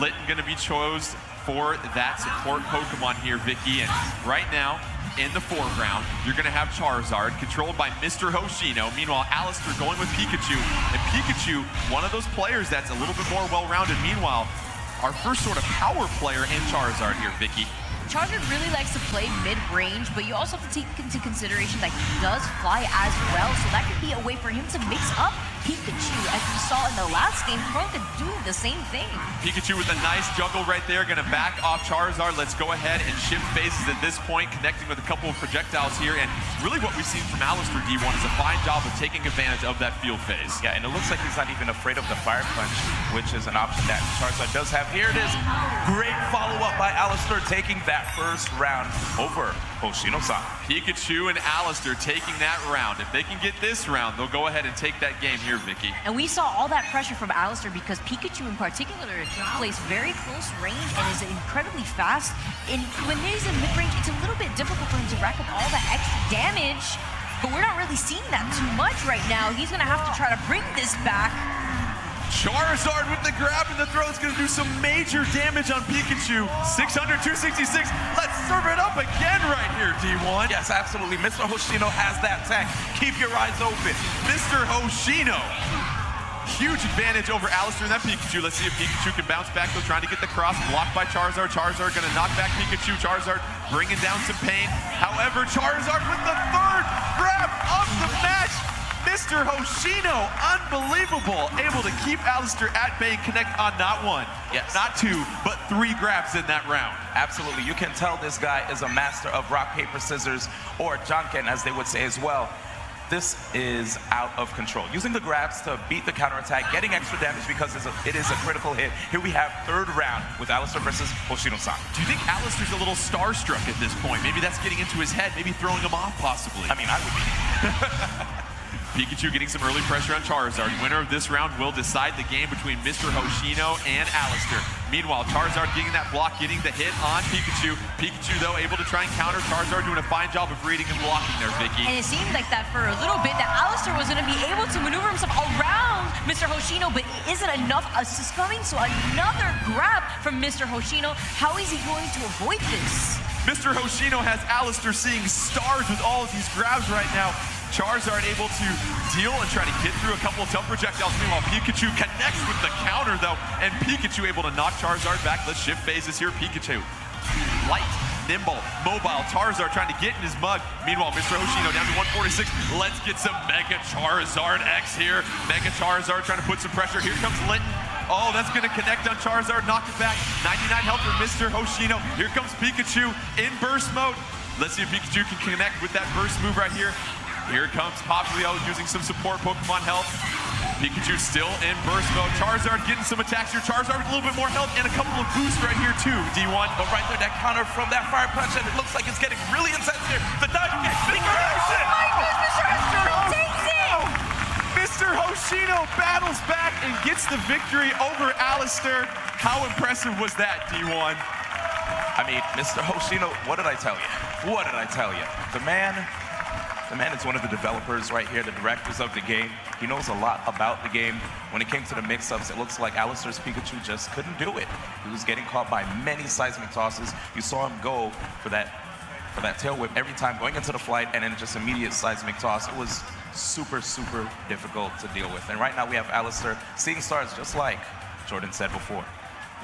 Litten going to be chose for that support Pokemon here, Vicky. And right now, in the foreground, you're going to have Charizard, controlled by Mr. Hoshino. Meanwhile, Alistair going with Pikachu. And Pikachu, one of those players that's a little bit more well-rounded. Meanwhile, our first sort of power player in Charizard here, Vicky. Charizard really likes to play mid-range, but you also have to take into consideration that he does fly as well, so that could be a way for him to mix up Pikachu. As we saw in the last game, Crow could do the same thing. Pikachu with a nice juggle right there, gonna back off Charizard. Let's go ahead and shift phases at this point, connecting with a couple of projectiles here, and really what we've seen from Alistair, D1, is a fine job of taking advantage of that field phase. Yeah, and it looks like he's not even afraid of the Fire Punch, which is an option that Charizard does have. Here it is. Great follow-up by Alistair, taking that first round over Hoshino-san. Pikachu and Alistair taking that round. If they can get this round, they'll go ahead and take that game here, Vicky. And we saw all that pressure from Alistair because Pikachu in particular plays very close range and is incredibly fast. And when he's in mid-range, it's a little bit difficult for him to rack up all that extra damage. But we're not really seeing that too much right now. He's gonna have to try to bring this back. Charizard with the grab and the throw is going to do some major damage on Pikachu. 600, 266. Let's serve it up again right here, D1. Yes, absolutely. Mr. Hoshino has that tech. Keep your eyes open. Mr. Hoshino. Huge advantage over Alistair and that Pikachu. Let's see if Pikachu can bounce back, though, trying to get the cross. Blocked by Charizard. Charizard going to knock back Pikachu. Charizard bringing down some pain. However, Charizard with the third grab of the match. Mr. Mr. Hoshino, unbelievable. Able to keep Alistair at bay and connect on not one, Yes. not two, but 3 grabs in that round. Absolutely. You can tell this guy is a master of rock, paper, scissors, or janken, as they would say as well. This is out of control. Using the grabs to beat the counterattack, getting extra damage because it is a critical hit. Here we have third round with Alistair versus Hoshino-san. Do you think Alistair's a little starstruck at this point? Maybe that's getting into his head, maybe throwing him off possibly. I mean, I would be. Pikachu getting some early pressure on Charizard. Winner of this round will decide the game between Mr. Hoshino and Alistair. Meanwhile, Charizard getting that block, getting the hit on Pikachu. Pikachu, though, able to try and counter. Charizard doing a fine job of reading and blocking there, Vicky. And it seemed like that for a little bit, that Alistair was going to be able to maneuver himself around Mr. Hoshino, but it isn't enough assist coming, so another grab from Mr. Hoshino. How is he going to avoid this? Mr. Hoshino has Alistair seeing stars with all of these grabs right now. Charizard able to deal and try to get through a couple of tough projectiles. Meanwhile, Pikachu connects with the counter, though, and Pikachu able to knock Charizard back. Let's shift phases here. Pikachu, light, nimble, mobile. Charizard trying to get in his mug. Meanwhile, Mr. Hoshino down to 146. Let's get some Mega Charizard X here. Mega Charizard trying to put some pressure. Here comes Linton. Oh, that's going to connect on Charizard, knock it back. 99 health for Mr. Hoshino. Here comes Pikachu in burst mode. Let's see if Pikachu can connect with that burst move right here. Here comes Poplio using some support Pokemon health. Pikachu still in burst mode. Charizard getting some attacks here. Charizard with a little bit more health and a couple of boosts right here too, D1. But right there, that counter from that fire punch, and it looks like it's getting really intense here. The dive kick, the conversion! Mr. Hoshino takes it! Mr. Hoshino battles back and gets the victory over Alistair. How impressive was that, D1? I mean, Mr. Hoshino, what did I tell you? What did I tell you? The man is one of the developers right here, the directors of the game. He knows a lot about the game. When it came to the mix-ups, it looks like Alistair's Pikachu just couldn't do it. He was getting caught by many seismic tosses. You saw him go for that tail whip every time, going into the flight, and then just immediate seismic toss. It was super, super difficult to deal with. And right now we have Alistair seeing stars, just like Jordan said before.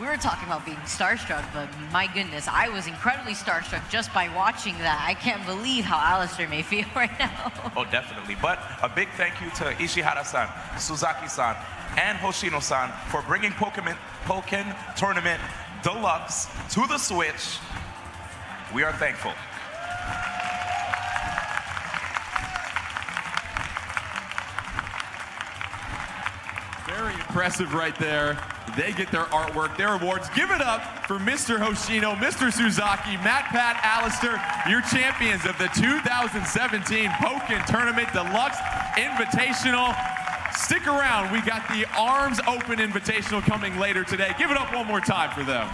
We were talking about being starstruck, but my goodness, I was incredibly starstruck just by watching that. I can't believe how Alistair may feel right now. Oh, definitely. But a big thank you to Ishihara-san, Suzaki-san, and Hoshino-san for bringing Pokken Tournament Deluxe to the Switch. We are thankful. Very impressive right there. They get their artwork, their awards. Give it up for Mr. Hoshino, Mr. Suzaki, Matt, Pat, Alistair, your champions of the 2017 Pokken Tournament Deluxe Invitational. Stick around, we got the Arms Open Invitational coming later today. Give it up one more time for them.